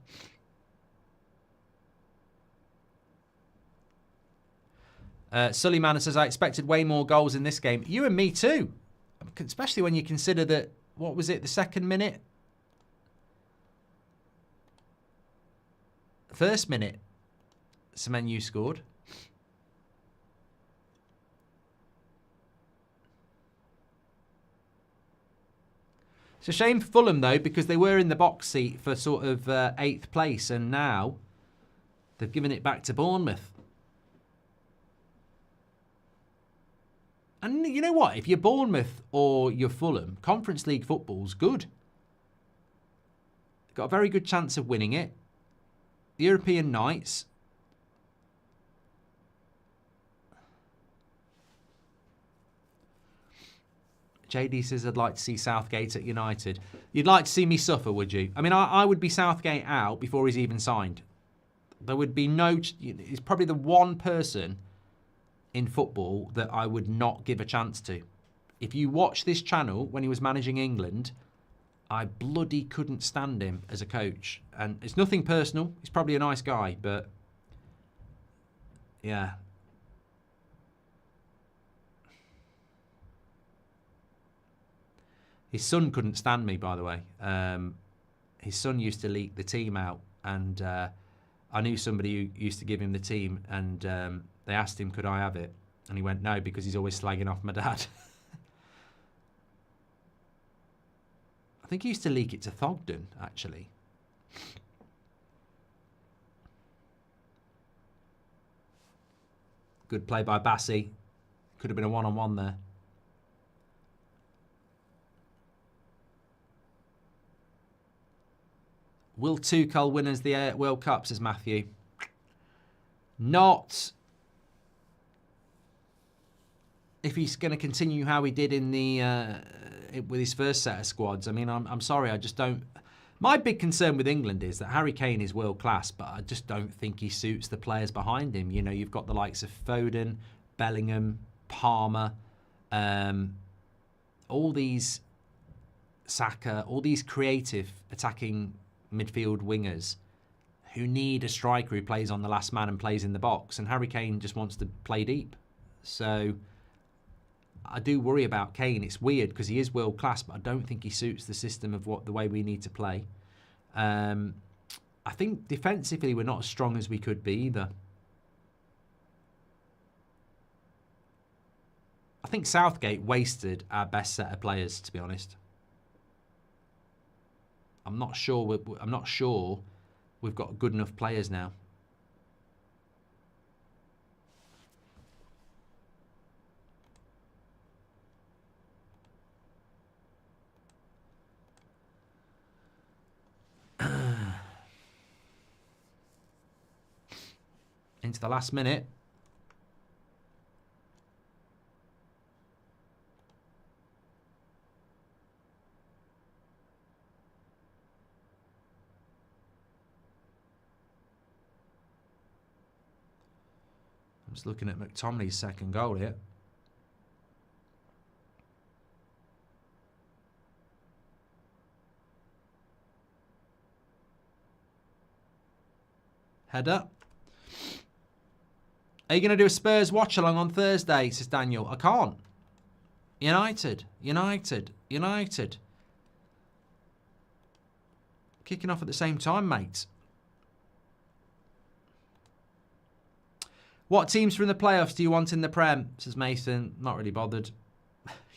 A: Sullyman says, I expected way more goals in this game. You and me too. Especially when you consider that, what was it, the second minute? First minute, Semenyo scored. It's a shame for Fulham, though, because they were in the box seat for sort of 8th place, and now they've given it back to Bournemouth. And you know what? If you're Bournemouth or you're Fulham, Conference League football's good. Got a very good chance of winning it. The European nights. JD says, I'd like to see Southgate at United. You'd like to see me suffer, would you? I mean, I would be Southgate out before he's even signed. There would be no... He's probably the one person in football that I would not give a chance to. If you watch this channel when he was managing England, I bloody couldn't stand him as a coach. And it's nothing personal. He's probably a nice guy, but yeah. His son couldn't stand me, by the way. His son used to leak the team out, and I knew somebody who used to give him the team, and they asked him, could I have it? And he went, no, because he's always slagging off my dad. I think he used to leak it to Thogden, actually. Good play by Bassey. Could have been a one-on-one there. Will Tuchel win as the World Cup, says Matthew. Not if he's going to continue how he did in the with his first set of squads. I mean, I'm sorry, I just don't. My big concern with England is that Harry Kane is world class, but I just don't think he suits the players behind him. You know, you've got the likes of Foden, Bellingham, Palmer, all these Saka, all these creative attacking midfield wingers who need a striker who plays on the last man and plays in the box. And Harry Kane just wants to play deep. So I do worry about Kane. It's weird because he is world class, but I don't think he suits the system of the way we need to play. I think defensively we're not as strong as we could be either. I think Southgate wasted our best set of players, to be honest. I'm not sure we've got good enough players now. Into the last minute. I'm just looking at McTominay's second goal here. Header. Are you going to do a Spurs watch-along on Thursday, says Daniel? I can't. United. Kicking off at the same time, mate. What teams from the playoffs do you want in the Prem, says Mason? Not really bothered.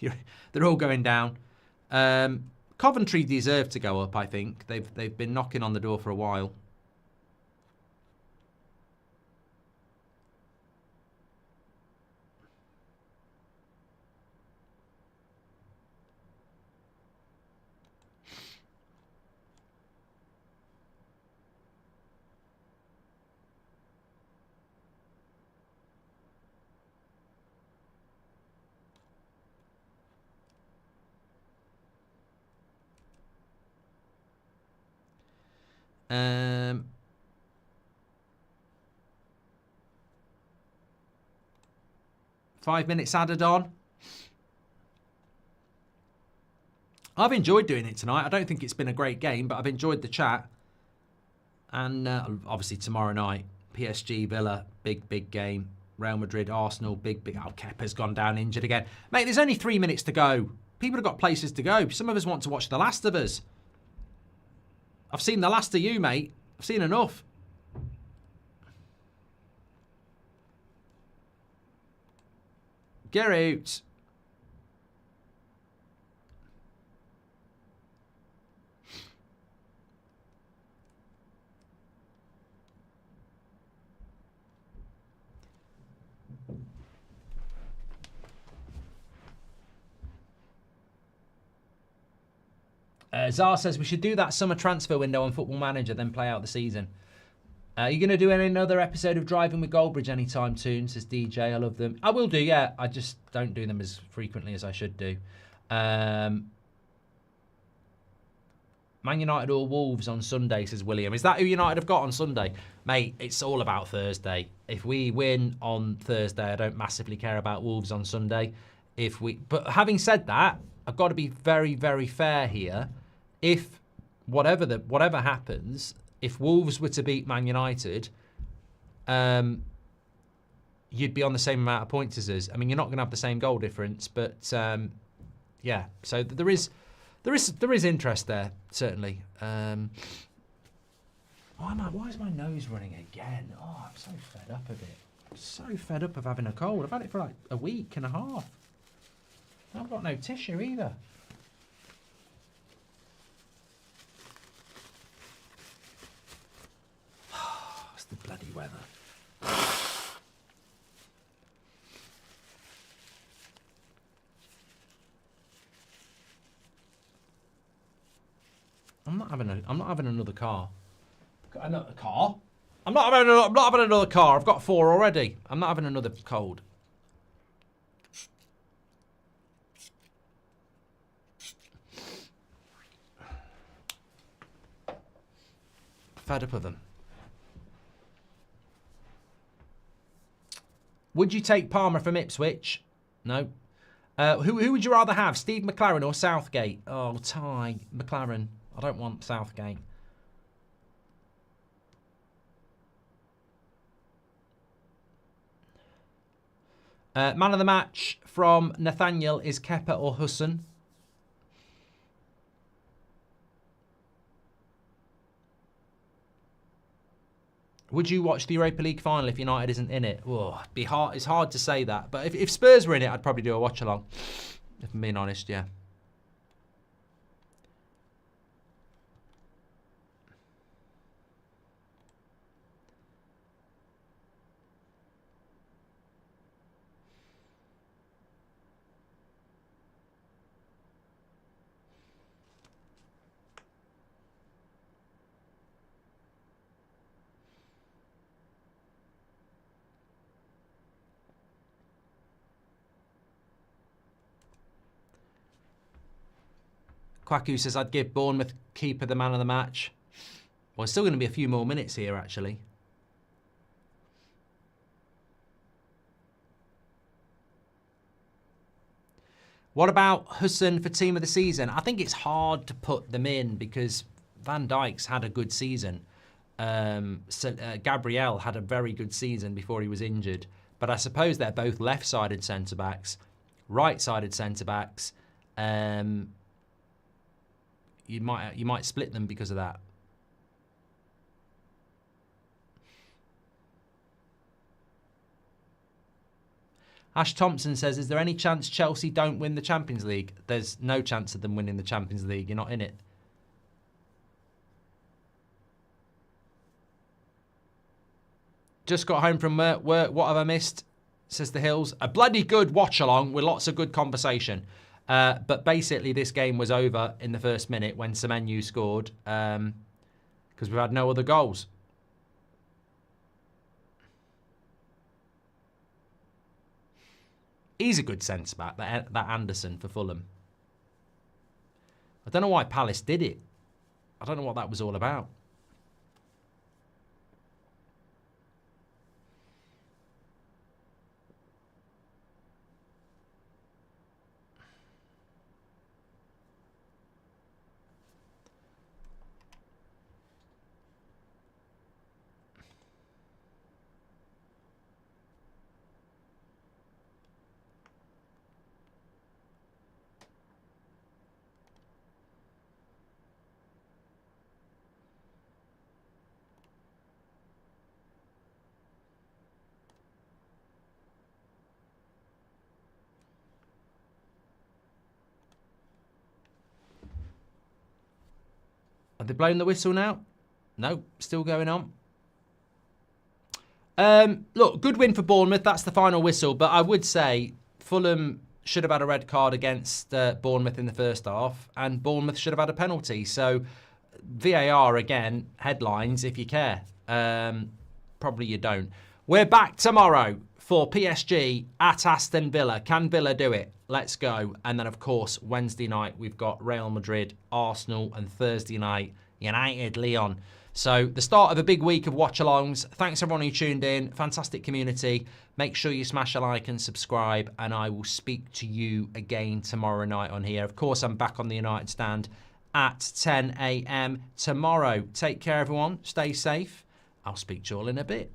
A: They're all going down. Coventry deserve to go up, I think. They've been knocking on the door for a while. Five minutes added on. I've enjoyed doing it tonight. I don't think it's been a great game, but I've enjoyed the chat. And obviously tomorrow night, PSG, Villa, big game. Real Madrid, Arsenal, big. Oh, Kepa's gone down injured again. Mate, there's only 3 minutes to go. People have got places to go. Some of us want to watch The Last of Us. I've seen The Last of You, mate. I've seen enough. Get out. Zar says we should do that summer transfer window on Football Manager, then play out the season. Are you going to do another episode of Driving with Goldbridge anytime soon, says DJ. I love them. I will do, yeah. I just don't do them as frequently as I should do. Man United or Wolves on Sunday, says William. Is that who United have got on Sunday? Mate, it's all about Thursday. If we win on Thursday, I don't massively care about Wolves on Sunday. But having said that, I've got to be very, very fair here. If whatever happens, if Wolves were to beat Man United, you'd be on the same amount of points as us. I mean, you're not going to have the same goal difference, but yeah. So there is interest there, certainly. Why is my nose running again? Oh, I'm so fed up of it. I'm so fed up of having a cold. I've had it for like a week and a half. I've got no tissue either. It's the bloody weather. I'm not having another car. Got another car? I'm not having another car. I've got 4 already. I'm not having another cold. Fed up of them. Would you take Palmer from Ipswich? No. Who would you rather have, Steve McLaren or Southgate? Oh, Ty McLaren. I don't want Southgate. Man of the match from Nathaniel is Kepa or Husson. Would you watch the Europa League final if United isn't in it? Oh, it'd be hard. It's hard to say that. But if Spurs were in it, I'd probably do a watch along. If I'm being honest, yeah. Kwaku says, I'd give Bournemouth keeper the man of the match. Well, it's still going to be a few more minutes here, actually. What about Husson for team of the season? I think it's hard to put them in because Van Dijk's had a good season. Gabriel had a very good season before he was injured. But I suppose they're both left-sided centre-backs, right-sided centre-backs. You might split them because of that. Ash Thompson says, is there any chance Chelsea don't win the Champions League? There's no chance of them winning the Champions League. You're not in it. Just got home from work. What have I missed? Says the Hills. A bloody good watch along with lots of good conversation. But basically, this game was over in the first minute when Semenyo scored because we've had no other goals. He's a good centre-back, that Anderson for Fulham. I don't know why Palace did it. I don't know what that was all about. Have they blown the whistle now? No, still going on. Look, good win for Bournemouth. That's the final whistle. But I would say Fulham should have had a red card against Bournemouth in the first half. And Bournemouth should have had a penalty. So VAR, again, headlines if you care. Probably you don't. We're back tomorrow for PSG at Aston Villa. Can Villa do it? Let's go. And then, of course, Wednesday night, we've got Real Madrid, Arsenal, and Thursday night, United, Lyon. So the start of a big week of watch-alongs. Thanks, everyone who tuned in. Fantastic community. Make sure you smash a like and subscribe, and I will speak to you again tomorrow night on here. Of course, I'm back on the United Stand at 10 a.m. tomorrow. Take care, everyone. Stay safe. I'll speak to you all in a bit.